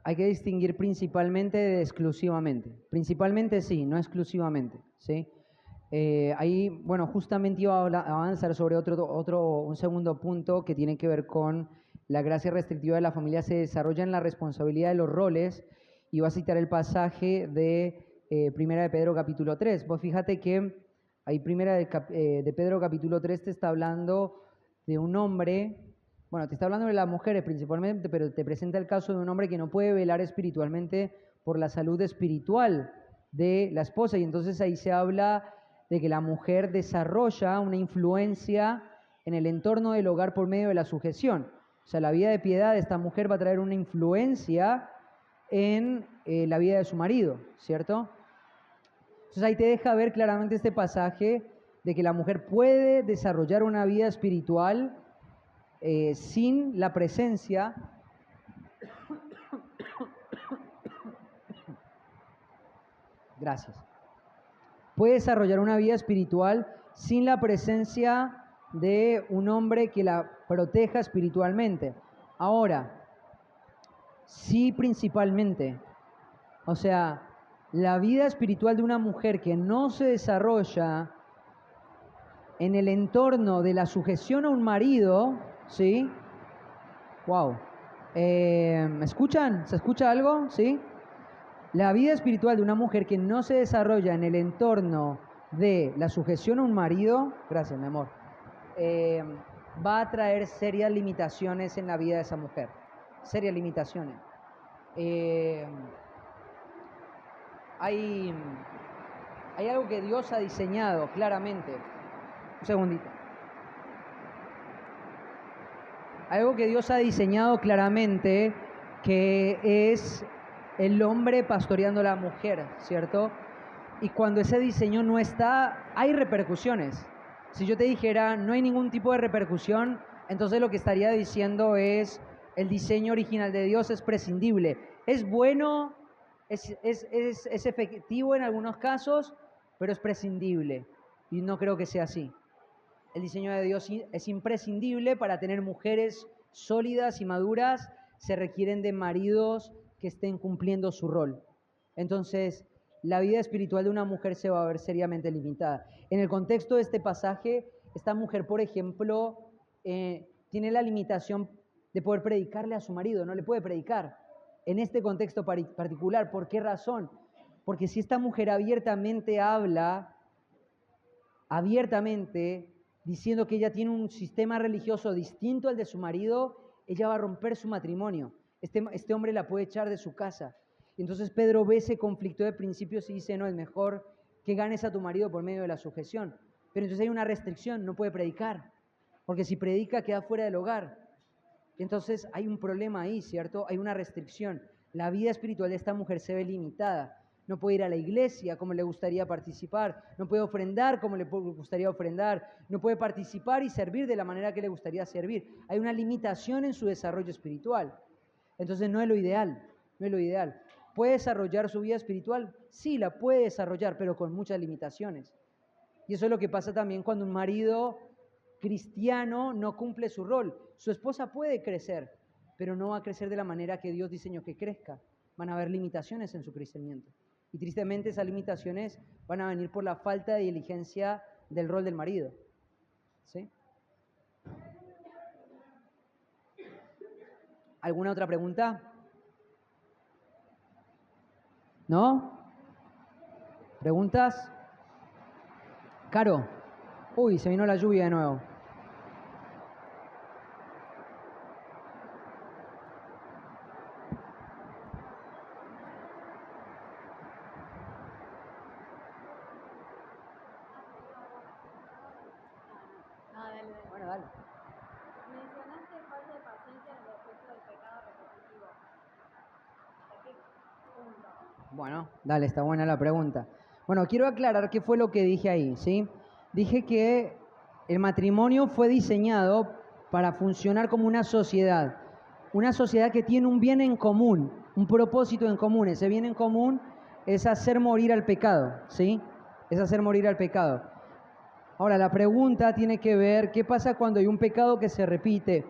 Hay que distinguir principalmente de exclusivamente. Principalmente sí, no exclusivamente, ¿sí? Ahí, bueno, justamente iba a avanzar sobre un segundo punto que tiene que ver con la gracia restrictiva de la familia se desarrolla en la responsabilidad de los roles, y va a citar el pasaje de Primera de Pedro capítulo 3. Vos fíjate que ahí Primera de Pedro capítulo 3 te está hablando de un hombre. Bueno, te está hablando de las mujeres principalmente, pero te presenta el caso de un hombre que no puede velar espiritualmente por la salud espiritual de la esposa. Y entonces ahí se habla de que la mujer desarrolla una influencia en el entorno del hogar por medio de la sujeción. O sea, la vida de piedad de esta mujer va a traer una influencia en la vida de su marido, ¿cierto? Entonces ahí te deja ver claramente este pasaje de que la mujer puede desarrollar una vida espiritual sin la presencia gracias. Puede desarrollar una vida espiritual sin la presencia de un hombre que la proteja espiritualmente. Ahora, sí principalmente, o sea, la vida espiritual de una mujer que no se desarrolla en el entorno de la sujeción a un marido, ¿sí? Wow. ¿Me escuchan? ¿Se escucha algo? ¿Sí? La vida espiritual de una mujer que no se desarrolla en el entorno de la sujeción a un marido, gracias mi amor, va a traer serias limitaciones en la vida de esa mujer. Serias limitaciones. Hay algo que Dios ha diseñado claramente. Un segundito. Algo que Dios ha diseñado claramente, que es el hombre pastoreando a la mujer, ¿cierto? Y cuando ese diseño no está, hay repercusiones. Si yo te dijera no hay ningún tipo de repercusión, entonces lo que estaría diciendo es el diseño original de Dios es prescindible. Es bueno, es efectivo en algunos casos, pero es prescindible. Y no creo que sea así. El diseño de Dios es imprescindible. Para tener mujeres sólidas y maduras se requieren de maridos que estén cumpliendo su rol. Entonces, la vida espiritual de una mujer se va a ver seriamente limitada. En el contexto de este pasaje, esta mujer, por ejemplo, tiene la limitación de poder predicarle a su marido, no le puede predicar. En este contexto particular, ¿por qué razón? Porque si esta mujer abiertamente habla, diciendo que ella tiene un sistema religioso distinto al de su marido, ella va a romper su matrimonio. Este hombre la puede echar de su casa. Entonces Pedro ve ese conflicto de principios y dice, no, es mejor que ganes a tu marido por medio de la sujeción. Pero entonces hay una restricción, no puede predicar, porque si predica queda fuera del hogar. Entonces hay un problema ahí, ¿cierto? Hay una restricción. La vida espiritual de esta mujer se ve limitada. No puede ir a la iglesia como le gustaría participar, no puede ofrendar como le gustaría ofrendar, no puede participar y servir de la manera que le gustaría servir. Hay una limitación en su desarrollo espiritual. Entonces no es lo ideal, no es lo ideal. ¿Puede desarrollar su vida espiritual? Sí, la puede desarrollar, pero con muchas limitaciones. Y eso es lo que pasa también cuando un marido cristiano no cumple su rol. Su esposa puede crecer, pero no va a crecer de la manera que Dios diseñó que crezca. Van a haber limitaciones en su crecimiento. Y tristemente esas limitaciones van a venir por la falta de diligencia del rol del marido. ¿Sí? ¿Alguna otra pregunta? ¿No? ¿Preguntas? Caro. Uy, se vino la lluvia de nuevo. Bueno, dale. Mencionaste falta de paciencia en el aspecto del pecado repetitivo. ¿Hasta qué punto? Bueno, dale, está buena la pregunta. Bueno, quiero aclarar qué fue lo que dije ahí, ¿sí? Dije que el matrimonio fue diseñado para funcionar como una sociedad que tiene un bien en común, un propósito en común. Ese bien en común es hacer morir al pecado, ¿sí? Es hacer morir al pecado. Ahora, la pregunta tiene que ver, ¿qué pasa cuando hay un pecado que se repite?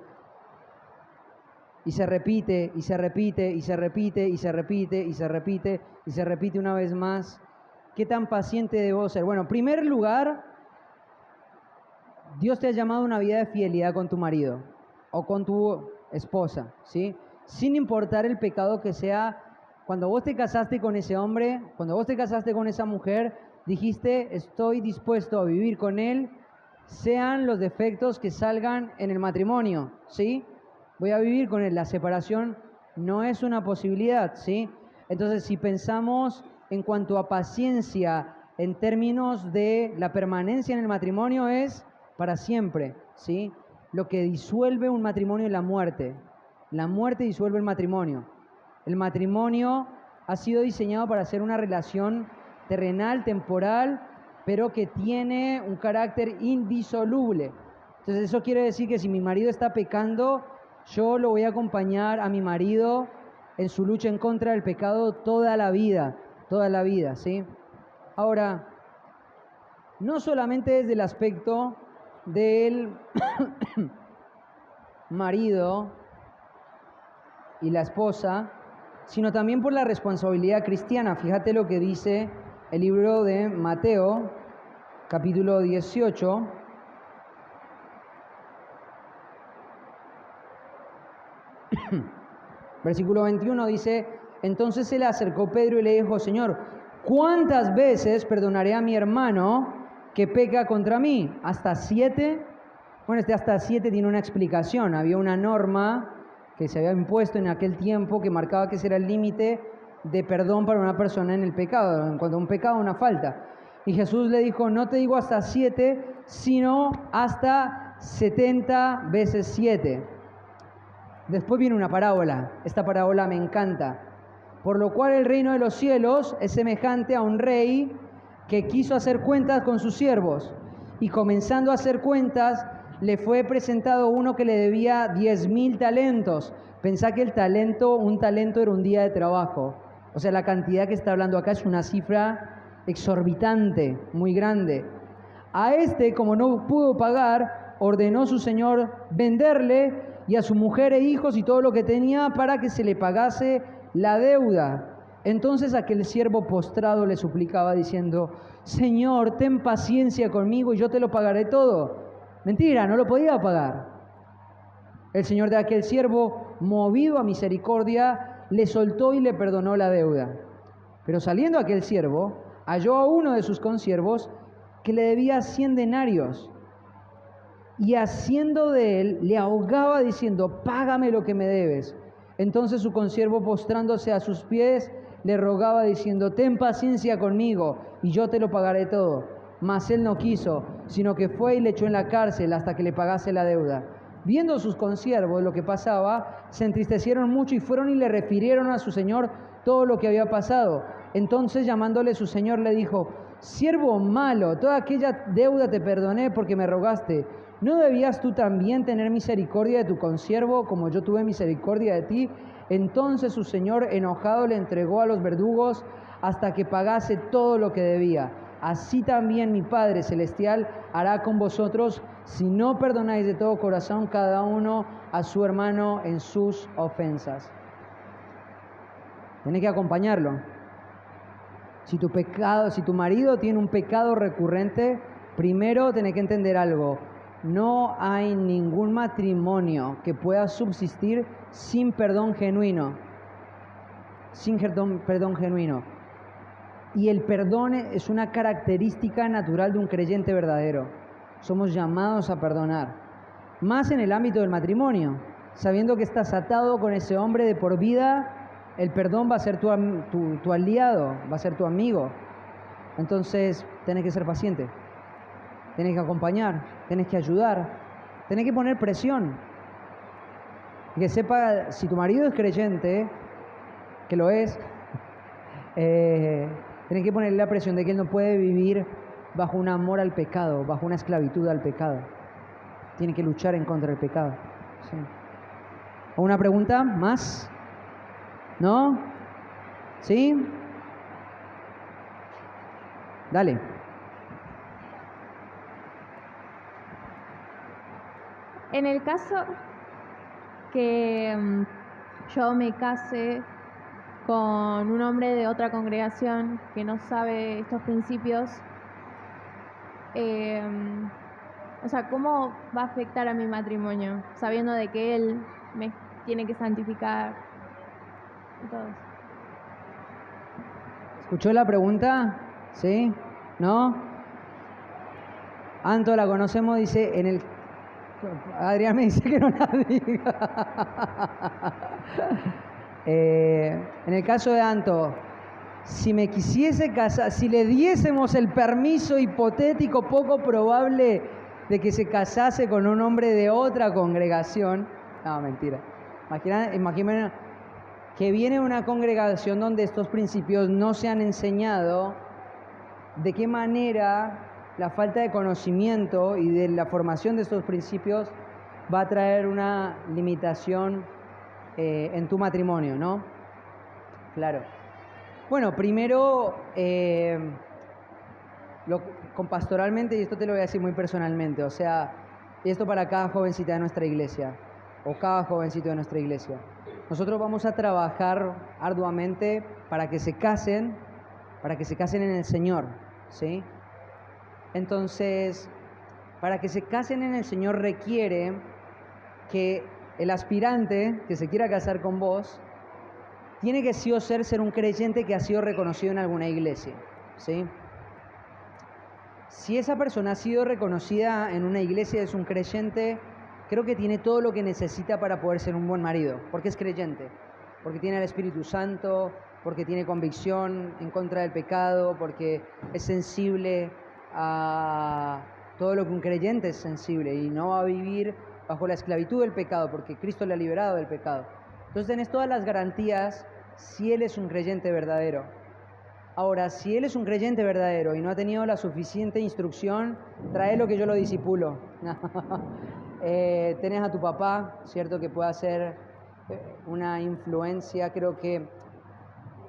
Y se repite, y se repite, y se repite, y se repite, y se repite, y se repite una vez más. ¿Qué tan paciente debo ser? Bueno, en primer lugar, Dios te ha llamado a una vida de fidelidad con tu marido o con tu esposa, ¿sí? Sin importar el pecado que sea. Cuando vos te casaste con ese hombre, cuando vos te casaste con esa mujer, dijiste, estoy dispuesto a vivir con él, sean los defectos que salgan en el matrimonio, ¿sí? Voy a vivir con él. La separación no es una posibilidad, ¿sí? Entonces, si pensamos en cuanto a paciencia, en términos de la permanencia en el matrimonio, es para siempre, ¿sí? Lo que disuelve un matrimonio es la muerte. La muerte disuelve el matrimonio. El matrimonio ha sido diseñado para ser una relación terrenal, temporal, pero que tiene un carácter indisoluble. Entonces eso quiere decir que si mi marido está pecando, yo lo voy a acompañar a mi marido en su lucha en contra del pecado toda la vida, ¿sí? Ahora, no solamente desde el aspecto del marido y la esposa, sino también por la responsabilidad cristiana. Fíjate lo que dice el libro de Mateo, capítulo 18. Versículo 21 dice, entonces se le acercó Pedro y le dijo, Señor, ¿cuántas veces perdonaré a mi hermano que peca contra mí? ¿Hasta 7? Bueno, hasta 7 tiene una explicación. Había una norma que se había impuesto en aquel tiempo, que marcaba que ese era el límite de perdón para una persona en el pecado, en cuanto a un pecado, una falta. Y Jesús le dijo, no te digo hasta 7, sino hasta 70 veces 7. Después viene una parábola. Esta parábola me encanta. Por lo cual el reino de los cielos es semejante a un rey que quiso hacer cuentas con sus siervos. Y comenzando a hacer cuentas, le fue presentado uno que le debía 10.000 talentos. Pensá que un talento era un día de trabajo. O sea, la cantidad que está hablando acá es una cifra exorbitante, muy grande. A este, como no pudo pagar, ordenó su señor venderle y a su mujer e hijos y todo lo que tenía para que se le pagase la deuda. Entonces aquel siervo postrado le suplicaba diciendo, Señor, ten paciencia conmigo y yo te lo pagaré todo. Mentira, no lo podía pagar. El señor de aquel siervo, movido a misericordia, le soltó y le perdonó la deuda. Pero saliendo aquel siervo, halló a uno de sus consiervos que le debía 100 denarios. Y haciendo de él, le ahogaba diciendo, págame lo que me debes. Entonces su consiervo, postrándose a sus pies, le rogaba diciendo, ten paciencia conmigo y yo te lo pagaré todo. Mas él no quiso, sino que fue y le echó en la cárcel hasta que le pagase la deuda. Viendo sus consiervos lo que pasaba, se entristecieron mucho y fueron y le refirieron a su señor todo lo que había pasado. Entonces llamándole su señor le dijo, siervo malo, toda aquella deuda te perdoné porque me rogaste. ¿No debías tú también tener misericordia de tu consiervo como yo tuve misericordia de ti? Entonces su señor enojado le entregó a los verdugos hasta que pagase todo lo que debía. Así también mi Padre Celestial hará con vosotros si no perdonáis de todo corazón cada uno a su hermano en sus ofensas. Tienes que acompañarlo. Si tu marido tiene un pecado recurrente, primero tenés que entender algo. No hay ningún matrimonio que pueda subsistir sin perdón genuino. Sin perdón genuino. Y el perdón es una característica natural de un creyente verdadero. Somos llamados a perdonar. Más en el ámbito del matrimonio. Sabiendo que estás atado con ese hombre de por vida, el perdón va a ser tu aliado, va a ser tu amigo. Entonces, tenés que ser paciente. Tenés que acompañar, tenés que ayudar, tenés que poner presión. Que sepa, si tu marido es creyente, que lo es, tenés que ponerle la presión de que él no puede vivir bajo un amor al pecado, bajo una esclavitud al pecado. Tiene que luchar en contra del pecado. Sí. ¿Una pregunta más? ¿No? ¿Sí? Dale. En el caso que yo me case con un hombre de otra congregación que no sabe estos principios, o sea, ¿cómo va a afectar a mi matrimonio? Sabiendo de que él me tiene que santificar y todo eso. ¿Escuchó la pregunta? ¿Sí? ¿No? Anto, la conocemos, dice, Adrián me dice que no la diga. En el caso de Anto, si me quisiese casar, si le diésemos el permiso hipotético poco probable de que se casase con un hombre de otra congregación, no, mentira. Imagina que viene una congregación donde estos principios no se han enseñado, de qué manera la falta de conocimiento y de la formación de estos principios va a traer una limitación en tu matrimonio, ¿no? Claro. Bueno, primero, pastoralmente, y esto te lo voy a decir muy personalmente, o sea, esto para cada jovencita de nuestra iglesia, o cada jovencito de nuestra iglesia. Nosotros vamos a trabajar arduamente para que se casen en el Señor, ¿sí? Entonces, para que se casen en el Señor requiere que el aspirante que se quiera casar con vos tiene que sí o ser un creyente que ha sido reconocido en alguna iglesia, ¿sí? Si esa persona ha sido reconocida en una iglesia, es un creyente, creo que tiene todo lo que necesita para poder ser un buen marido, porque es creyente, porque tiene el Espíritu Santo, porque tiene convicción en contra del pecado, porque es sensible a todo lo que un creyente es sensible y no va a vivir bajo la esclavitud del pecado, porque Cristo le ha liberado del pecado. Entonces tenés todas las garantías si él es un creyente verdadero. Ahora, si él es un creyente verdadero y no ha tenido la suficiente instrucción, tráelo que yo lo disipulo. Tenés a tu papá, ¿cierto? Que pueda ser una influencia. Creo que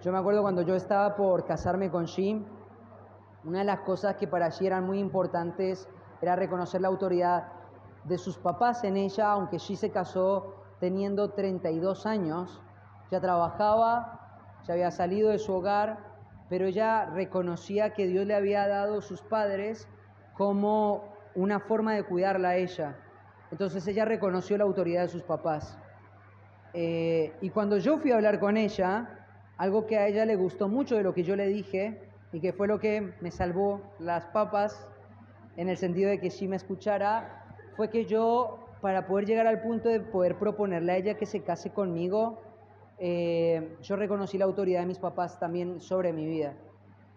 yo me acuerdo cuando yo estaba por casarme con Shi, una de las cosas que para Shi eran muy importantes era reconocer la autoridad de sus papás en ella, aunque Shi se casó teniendo 32 años, ya trabajaba, ya había salido de su hogar, pero ella reconocía que Dios le había dado a sus padres como una forma de cuidarla a ella. Entonces ella reconoció la autoridad de sus papás. Y cuando yo fui a hablar con ella, algo que a ella le gustó mucho de lo que yo le dije, y que fue lo que me salvó las papas, en el sentido de que sí me escuchara, fue que yo, para poder llegar al punto de poder proponerle a ella que se case conmigo, yo reconocí la autoridad de mis papás también sobre mi vida.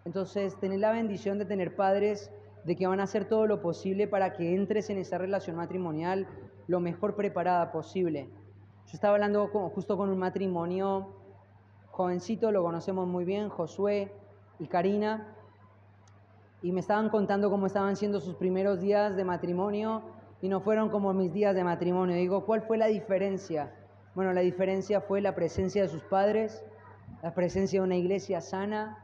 Entonces, tener la bendición de tener padres de que van a hacer todo lo posible para que entres en esa relación matrimonial lo mejor preparada posible. Yo estaba hablando justo con un matrimonio jovencito, lo conocemos muy bien, Josué y Karina, y me estaban contando cómo estaban siendo sus primeros días de matrimonio y no fueron como mis días de matrimonio. Digo, ¿cuál fue la diferencia? Bueno, la diferencia fue la presencia de sus padres, la presencia de una iglesia sana,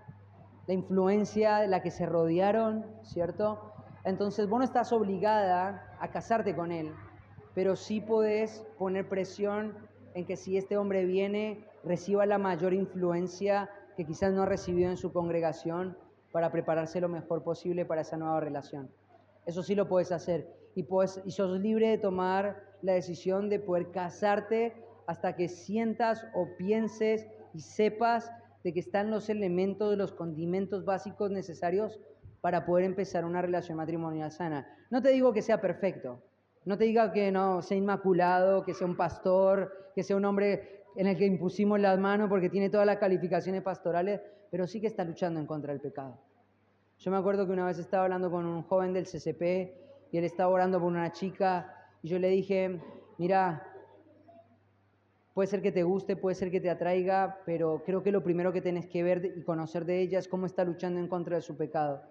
la influencia de la que se rodearon, ¿cierto? Entonces vos no estás obligada a casarte con él, pero sí podés poner presión en que si este hombre viene, reciba la mayor influencia que quizás no ha recibido en su congregación para prepararse lo mejor posible para esa nueva relación. Eso sí lo puedes hacer. Y sos libre de tomar la decisión de poder casarte hasta que sientas o pienses y sepas de que están los elementos, los condimentos básicos necesarios para poder empezar una relación matrimonial sana. No te digo que sea perfecto, no te diga que no sea inmaculado, que sea un pastor, que sea un hombre en el que impusimos las manos porque tiene todas las calificaciones pastorales, pero sí que está luchando en contra del pecado. Yo me acuerdo que una vez estaba hablando con un joven del CCP y él estaba orando por una chica y yo le dije, mira, puede ser que te guste, puede ser que te atraiga, pero creo que lo primero que tenés que ver y conocer de ella es cómo está luchando en contra de su pecado.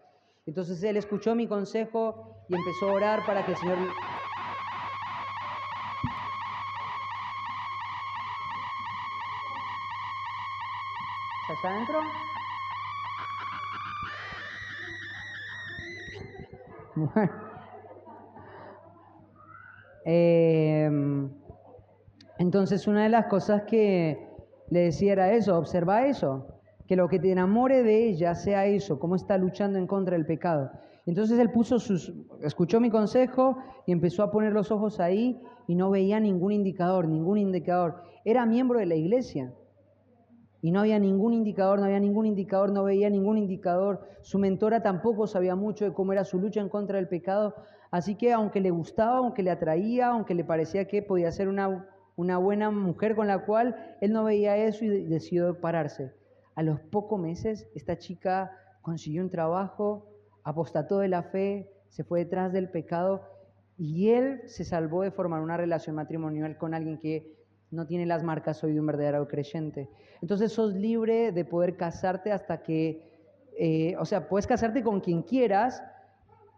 Entonces él escuchó mi consejo y empezó a orar para que el Señor... ¿Estás adentro? Bueno. Entonces una de las cosas que le decía era eso, observa eso, que lo que te enamore de ella sea eso, cómo está luchando en contra del pecado. Entonces él escuchó mi consejo y empezó a poner los ojos ahí y no veía ningún indicador, ningún indicador. Era miembro de la iglesia y no había ningún indicador, no había ningún indicador, no veía ningún indicador. Su mentora tampoco sabía mucho de cómo era su lucha en contra del pecado. Así que aunque le gustaba, aunque le atraía, aunque le parecía que podía ser una buena mujer con la cual él no veía eso y decidió pararse. A los pocos meses, esta chica consiguió un trabajo, apostató de la fe, se fue detrás del pecado y él se salvó de formar una relación matrimonial con alguien que no tiene las marcas hoy de un verdadero creyente. Entonces sos libre de poder casarte hasta que, puedes casarte con quien quieras,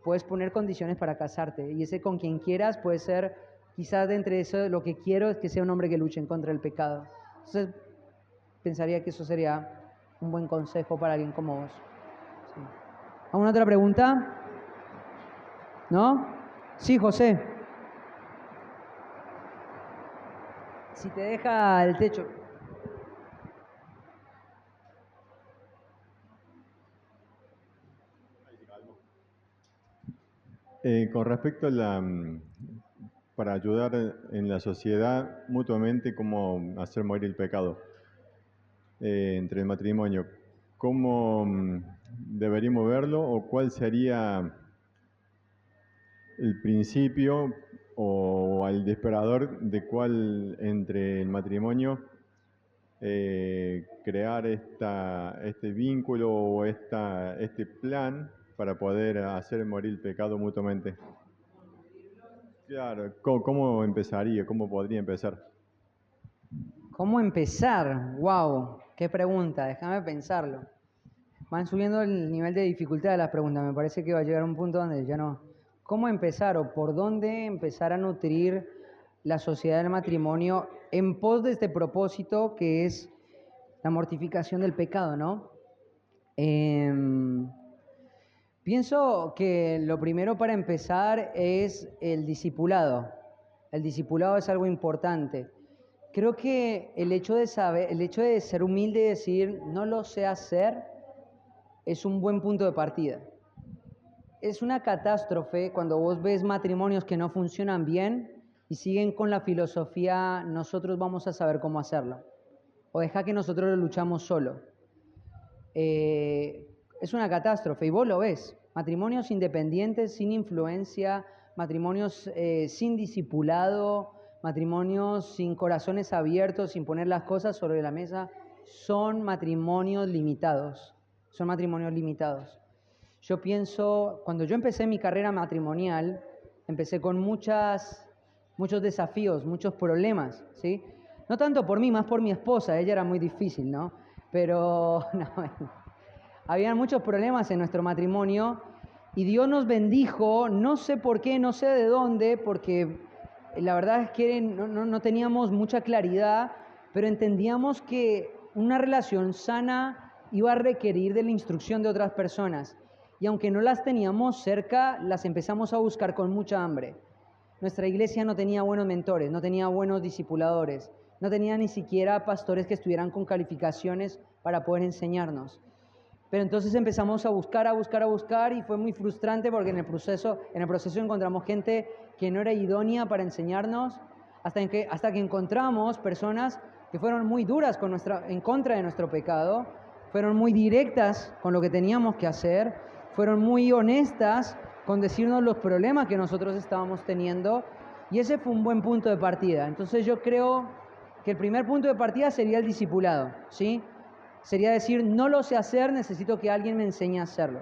puedes poner condiciones para casarte y ese con quien quieras puede ser, quizás de entre eso lo que quiero es que sea un hombre que luche en contra del pecado. Entonces pensaría que eso sería un buen consejo para alguien como vos. Sí. ¿Alguna otra pregunta? ¿No? Sí, José. Si te deja el techo. Con respecto a para ayudar en la sociedad mutuamente, cómo hacer morir el pecado entre el matrimonio, ¿cómo deberíamos verlo o cuál sería el principio o al disparador de cuál entre el matrimonio crear este vínculo o este plan para poder hacer morir el pecado mutuamente. Claro, ¿cómo empezaría? ¿Cómo podría empezar? ¿Cómo empezar? ¡Wow! ¡Qué pregunta! Déjame pensarlo. Van subiendo el nivel de dificultad de las preguntas. Me parece que va a llegar un punto donde ya no. ¿Cómo empezar o por dónde empezar a nutrir la sociedad del matrimonio en pos de este propósito que es la mortificación del pecado, ¿no? Pienso que lo primero para empezar es el discipulado. El discipulado es algo importante. Creo que el hecho de saber, el hecho de ser humilde y decir no lo sé hacer es un buen punto de partida. Es una catástrofe cuando vos ves matrimonios que no funcionan bien y siguen con la filosofía nosotros vamos a saber cómo hacerlo o deja que nosotros lo luchamos solo. Es una catástrofe y vos lo ves. Matrimonios independientes, sin influencia, matrimonios sin discipulado, matrimonios sin corazones abiertos, sin poner las cosas sobre la mesa, son matrimonios limitados. Son matrimonios limitados. Yo pienso, cuando yo empecé mi carrera matrimonial, empecé con muchos desafíos, muchos problemas, ¿sí? No tanto por mí, más por mi esposa, ella era muy difícil, ¿no? Pero no, había muchos problemas en nuestro matrimonio y Dios nos bendijo, no sé por qué, no sé de dónde, porque la verdad es que no teníamos mucha claridad, pero entendíamos que una relación sana iba a requerir de la instrucción de otras personas. Y aunque no las teníamos cerca, las empezamos a buscar con mucha hambre. Nuestra iglesia no tenía buenos mentores, no tenía buenos discipuladores, no tenía ni siquiera pastores que estuvieran con calificaciones para poder enseñarnos. Pero entonces empezamos a buscar y fue muy frustrante porque en el proceso encontramos gente que no era idónea para enseñarnos hasta que encontramos personas que fueron muy duras en contra de nuestro pecado, fueron muy directas con lo que teníamos que hacer, fueron muy honestas con decirnos los problemas que nosotros estábamos teniendo y ese fue un buen punto de partida. Entonces yo creo que el primer punto de partida sería el discipulado, ¿sí? Sería decir, no lo sé hacer, necesito que alguien me enseñe a hacerlo.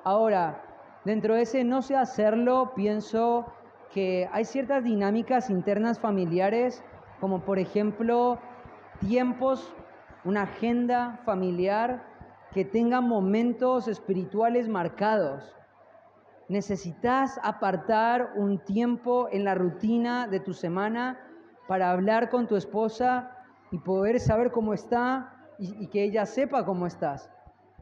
Ahora, dentro de ese no sé hacerlo, pienso que hay ciertas dinámicas internas familiares, como por ejemplo, tiempos, una agenda familiar que tenga momentos espirituales marcados. Necesitas apartar un tiempo en la rutina de tu semana para hablar con tu esposa y poder saber cómo está y que ella sepa cómo estás.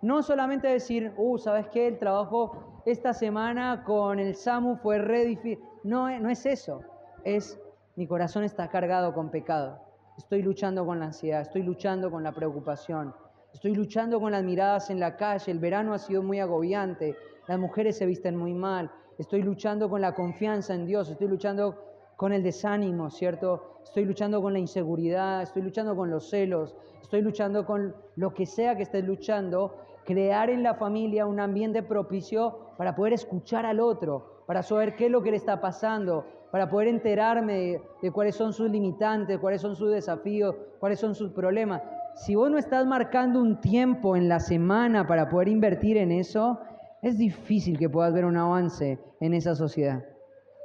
No solamente decir, ¿sabes qué? El trabajo esta semana con el SAMU fue re difícil. No es eso. Es, mi corazón está cargado con pecado. Estoy luchando con la ansiedad, estoy luchando con la preocupación, estoy luchando con las miradas en la calle, el verano ha sido muy agobiante, las mujeres se visten muy mal, estoy luchando con la confianza en Dios, estoy luchando con el desánimo, ¿cierto? Estoy luchando con la inseguridad, estoy luchando con los celos, estoy luchando con lo que sea que estés luchando, crear en la familia un ambiente propicio para poder escuchar al otro, para saber qué es lo que le está pasando, para poder enterarme de cuáles son sus limitantes, cuáles son sus desafíos, cuáles son sus problemas. Si vos no estás marcando un tiempo en la semana para poder invertir en eso, es difícil que puedas ver un avance en esa sociedad.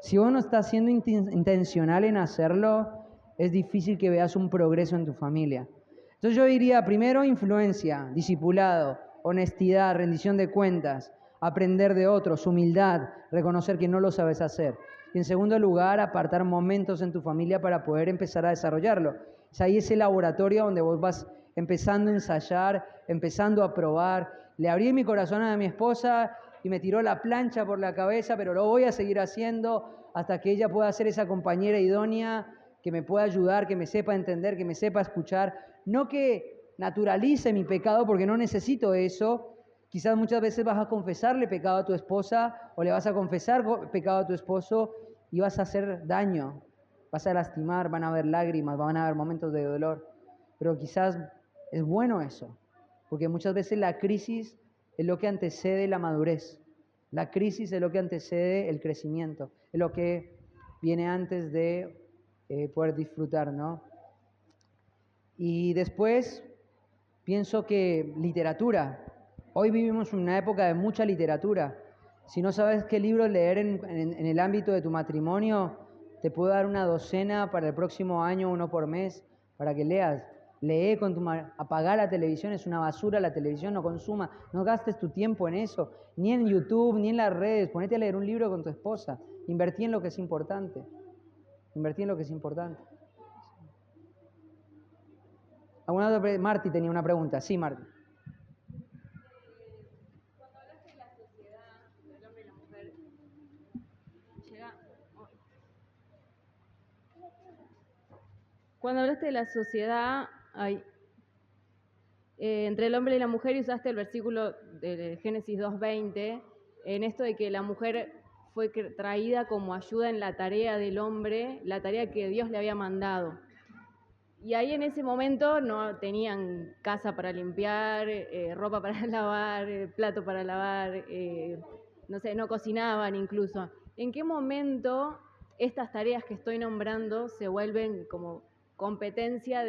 Si vos no estás siendo intencional en hacerlo, es difícil que veas un progreso en tu familia. Entonces yo diría, primero, influencia, discipulado, honestidad, rendición de cuentas, aprender de otros, humildad, reconocer que no lo sabes hacer. Y en segundo lugar, apartar momentos en tu familia para poder empezar a desarrollarlo. Es ahí ese laboratorio donde vos vas empezando a ensayar, empezando a probar. Le abrí mi corazón a mi esposa y me tiró la plancha por la cabeza, pero lo voy a seguir haciendo hasta que ella pueda ser esa compañera idónea que me pueda ayudar, que me sepa entender, que me sepa escuchar. No que naturalice mi pecado porque no necesito eso. Quizás muchas veces vas a confesarle pecado a tu esposa o le vas a confesar pecado a tu esposo y vas a hacer daño, vas a lastimar, van a haber lágrimas, van a haber momentos de dolor. Pero quizás es bueno eso, porque muchas veces la crisis es lo que antecede la madurez. La crisis es lo que antecede el crecimiento, es lo que viene antes de poder disfrutar, ¿no? Y después pienso que literatura. Hoy vivimos una época de mucha literatura. Si no sabes qué libro leer en el ámbito de tu matrimonio, te puedo dar una docena para el próximo año, uno por mes, para que leas. Lee con apagar la televisión, es una basura la televisión, no consuma, no gastes tu tiempo en eso, ni en YouTube, ni en las redes. Ponete a leer un libro con tu esposa. Invertí en lo que es importante. Invertí en lo que es importante. Marti tenía una pregunta. Sí, Marti. Cuando hablaste de la sociedad, del hombre y la mujer, cuando hablaste de la sociedad, entre el hombre y la mujer, y usaste el versículo de Génesis 2:20, en esto de que la mujer fue traída como ayuda en la tarea del hombre, la tarea que Dios le había mandado. Y ahí en ese momento no tenían casa para limpiar, ropa para lavar, plato para lavar, no sé, no cocinaban incluso. ¿En qué momento estas tareas que estoy nombrando se vuelven como competencia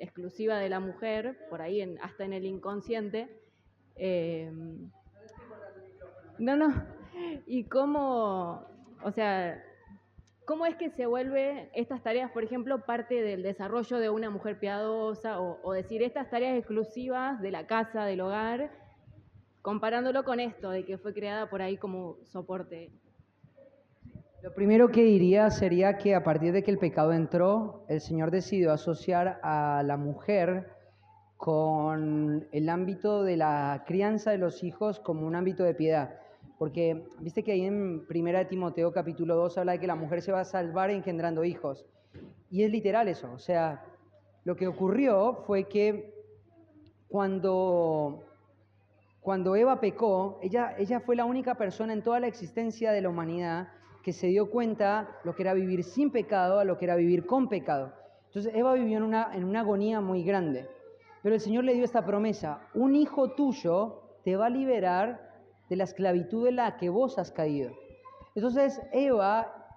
exclusiva de la mujer, por ahí hasta en el inconsciente? Y cómo, o sea, ¿cómo es que se vuelve estas tareas, por ejemplo, parte del desarrollo de una mujer piadosa o decir estas tareas exclusivas de la casa, del hogar, comparándolo con esto de que fue creada por ahí como soporte? Lo primero que diría sería que a partir de que el pecado entró, el Señor decidió asociar a la mujer con el ámbito de la crianza de los hijos como un ámbito de piedad. Porque viste que ahí en 1 Timoteo capítulo 2 habla de que la mujer se va a salvar engendrando hijos. Y es literal eso. O sea, lo que ocurrió fue que cuando Eva pecó, ella fue la única persona en toda la existencia de la humanidad que se dio cuenta lo que era vivir sin pecado a lo que era vivir con pecado. Entonces Eva vivió en una agonía muy grande. Pero el Señor le dio esta promesa: un hijo tuyo te va a liberar de la esclavitud de la que vos has caído. Entonces Eva,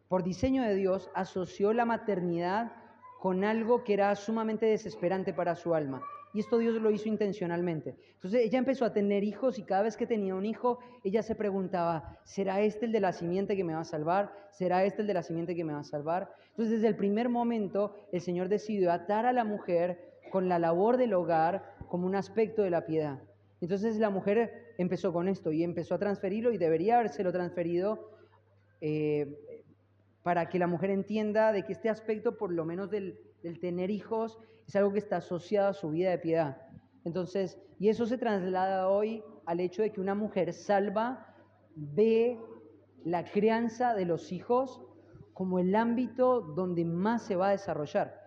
por diseño de Dios, asoció la maternidad con algo que era sumamente desesperante para su alma. Y esto Dios lo hizo intencionalmente. Entonces ella empezó a tener hijos y cada vez que tenía un hijo, ella se preguntaba: ¿será este el de la simiente que me va a salvar? ¿Será este el de la simiente que me va a salvar? Entonces desde el primer momento el Señor decidió atar a la mujer con la labor del hogar como un aspecto de la piedad. Entonces la mujer empezó con esto y empezó a transferirlo, y debería habérselo transferido para que la mujer entienda de que este aspecto, por lo menos del tener hijos, es algo que está asociado a su vida de piedad. Entonces, y eso se traslada hoy al hecho de que una mujer salva ve la crianza de los hijos como el ámbito donde más se va a desarrollar.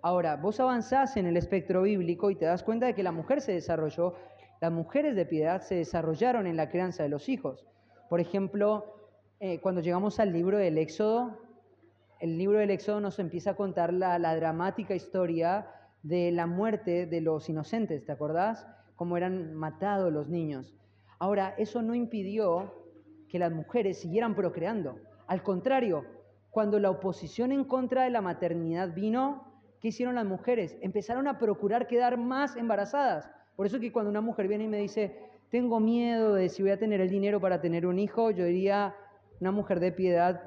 Ahora, vos avanzás en el espectro bíblico y te das cuenta de que la mujer se desarrolló, las mujeres de piedad se desarrollaron en la crianza de los hijos. Por ejemplo, cuando llegamos al libro del Éxodo, el libro del Éxodo nos empieza a contar la dramática historia de la muerte de los inocentes, ¿te acordás? Cómo eran matados los niños. Ahora, eso no impidió que las mujeres siguieran procreando. Al contrario, cuando la oposición en contra de la maternidad vino, ¿qué hicieron las mujeres? Empezaron a procurar quedar más embarazadas. Por eso que cuando una mujer viene y me dice: tengo miedo de si voy a tener el dinero para tener un hijo, yo diría: una mujer de piedad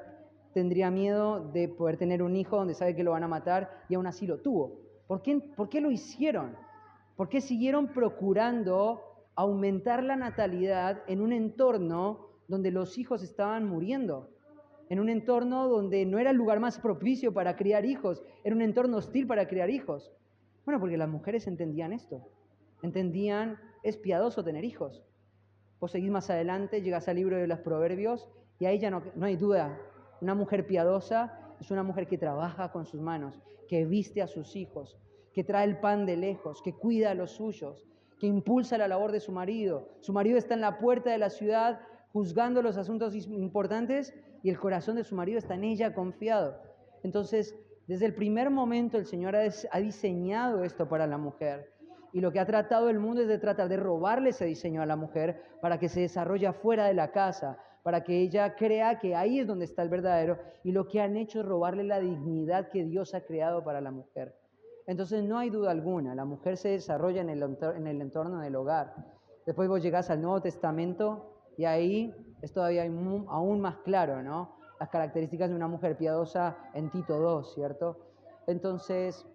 tendría miedo de poder tener un hijo donde sabe que lo van a matar, y aún así lo tuvo. ¿Por qué lo hicieron? ¿Por qué siguieron procurando aumentar la natalidad en un entorno donde los hijos estaban muriendo? En un entorno donde no era el lugar más propicio para criar hijos, era un entorno hostil para criar hijos. Bueno, porque las mujeres entendían esto. Entendían, es piadoso tener hijos. Vos seguís más adelante, llegás al libro de los Proverbios, y ahí ya no hay duda. Una mujer piadosa es una mujer que trabaja con sus manos, que viste a sus hijos, que trae el pan de lejos, que cuida a los suyos, que impulsa la labor de su marido. Su marido está en la puerta de la ciudad juzgando los asuntos importantes, y el corazón de su marido está en ella confiado. Entonces, desde el primer momento el Señor ha diseñado esto para la mujer. Y lo que ha tratado el mundo es de tratar de robarle ese diseño a la mujer para que se desarrolle fuera de la casa, para que ella crea que ahí es donde está el verdadero. Y lo que han hecho es robarle la dignidad que Dios ha creado para la mujer. Entonces no hay duda alguna, la mujer se desarrolla en el entorno del hogar. Después vos llegás al Nuevo Testamento y ahí es todavía aún más claro, ¿no? Las características de una mujer piadosa en Tito 2, ¿cierto? Entonces,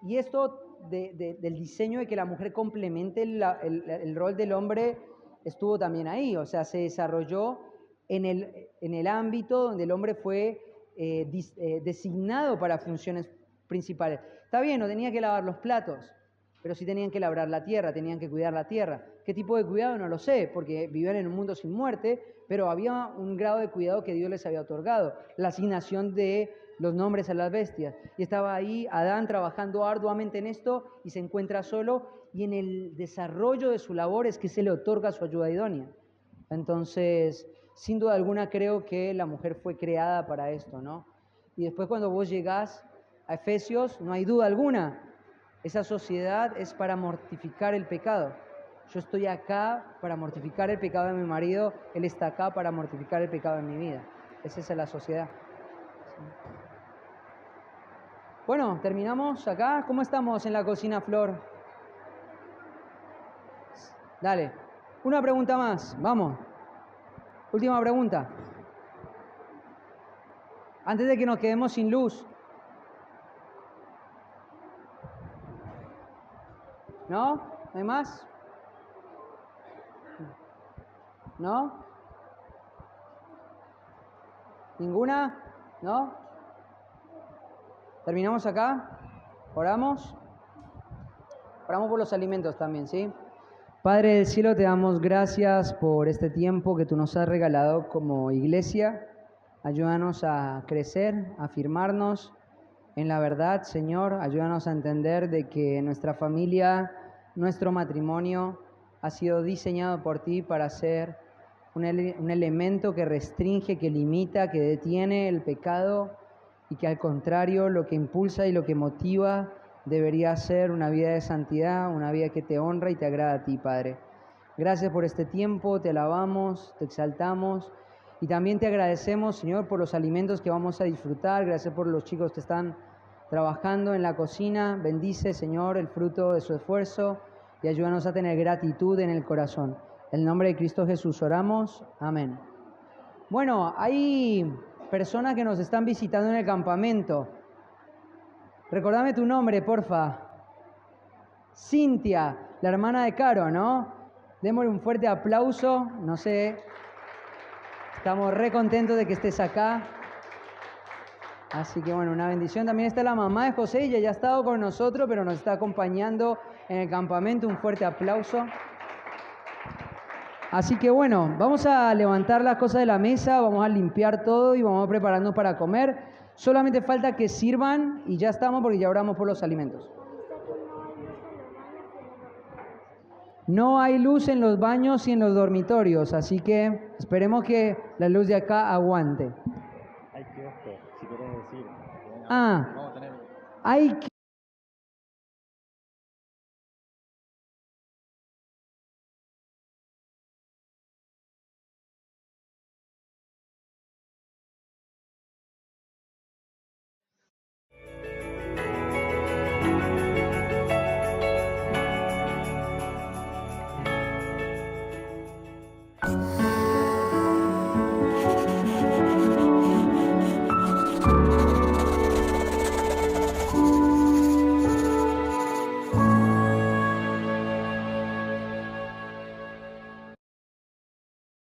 y esto del diseño de que la mujer complemente el rol del hombre estuvo también ahí, o sea, se desarrolló en el ámbito donde el hombre fue designado para funciones principales. Está bien, no tenía que lavar los platos, pero sí tenían que labrar la tierra, tenían que cuidar la tierra. ¿Qué tipo de cuidado? No lo sé, porque vivían en un mundo sin muerte, pero había un grado de cuidado que Dios les había otorgado, la asignación de los nombres a las bestias. Y estaba ahí Adán trabajando arduamente en esto y se encuentra solo, y en el desarrollo de su labor es que se le otorga su ayuda idónea. Entonces, sin duda alguna creo que la mujer fue creada para esto, ¿no? Y después cuando vos llegás a Efesios, no hay duda alguna, esa sociedad es para mortificar el pecado. Yo estoy acá para mortificar el pecado de mi marido, él está acá para mortificar el pecado de mi vida. Esa es la sociedad. Bueno, terminamos acá. ¿Cómo estamos en la cocina, Flor? Dale, una pregunta más, vamos. Última pregunta. Antes de que nos quedemos sin luz. ¿No? ¿No hay más? ¿No? ¿Ninguna? ¿No? ¿Terminamos acá? ¿Oramos? Oramos por los alimentos también, ¿sí? Padre del cielo, te damos gracias por este tiempo que tú nos has regalado como iglesia. Ayúdanos a crecer, a afirmarnos en la verdad, Señor. Ayúdanos a entender de que nuestra familia, nuestro matrimonio ha sido diseñado por ti para ser un elemento que restringe, que limita, que detiene el pecado y que al contrario lo que impulsa y lo que motiva debería ser una vida de santidad, una vida que te honra y te agrada a ti, Padre. Gracias por este tiempo, te alabamos, te exaltamos y también te agradecemos, Señor, por los alimentos que vamos a disfrutar. Gracias por los chicos que están trabajando en la cocina. Bendice, Señor, el fruto de su esfuerzo y ayúdanos a tener gratitud en el corazón. En el nombre de Cristo Jesús oramos. Amén. Bueno, hay personas que nos están visitando en el campamento. Recordame tu nombre, porfa. Cintia, la hermana de Caro, ¿no? Démosle un fuerte aplauso. No sé, estamos re contentos de que estés acá. Así que bueno, una bendición. También está la mamá de José, ella ya ha estado con nosotros, pero nos está acompañando en el campamento. Un fuerte aplauso. Así que bueno, vamos a levantar las cosas de la mesa, vamos a limpiar todo y vamos a prepararnos para comer. Solamente falta que sirvan y ya estamos porque ya oramos por los alimentos. No hay luz en los baños y en los dormitorios, así que esperemos que la luz de acá aguante. Hay kiosco, si querés decir. Hay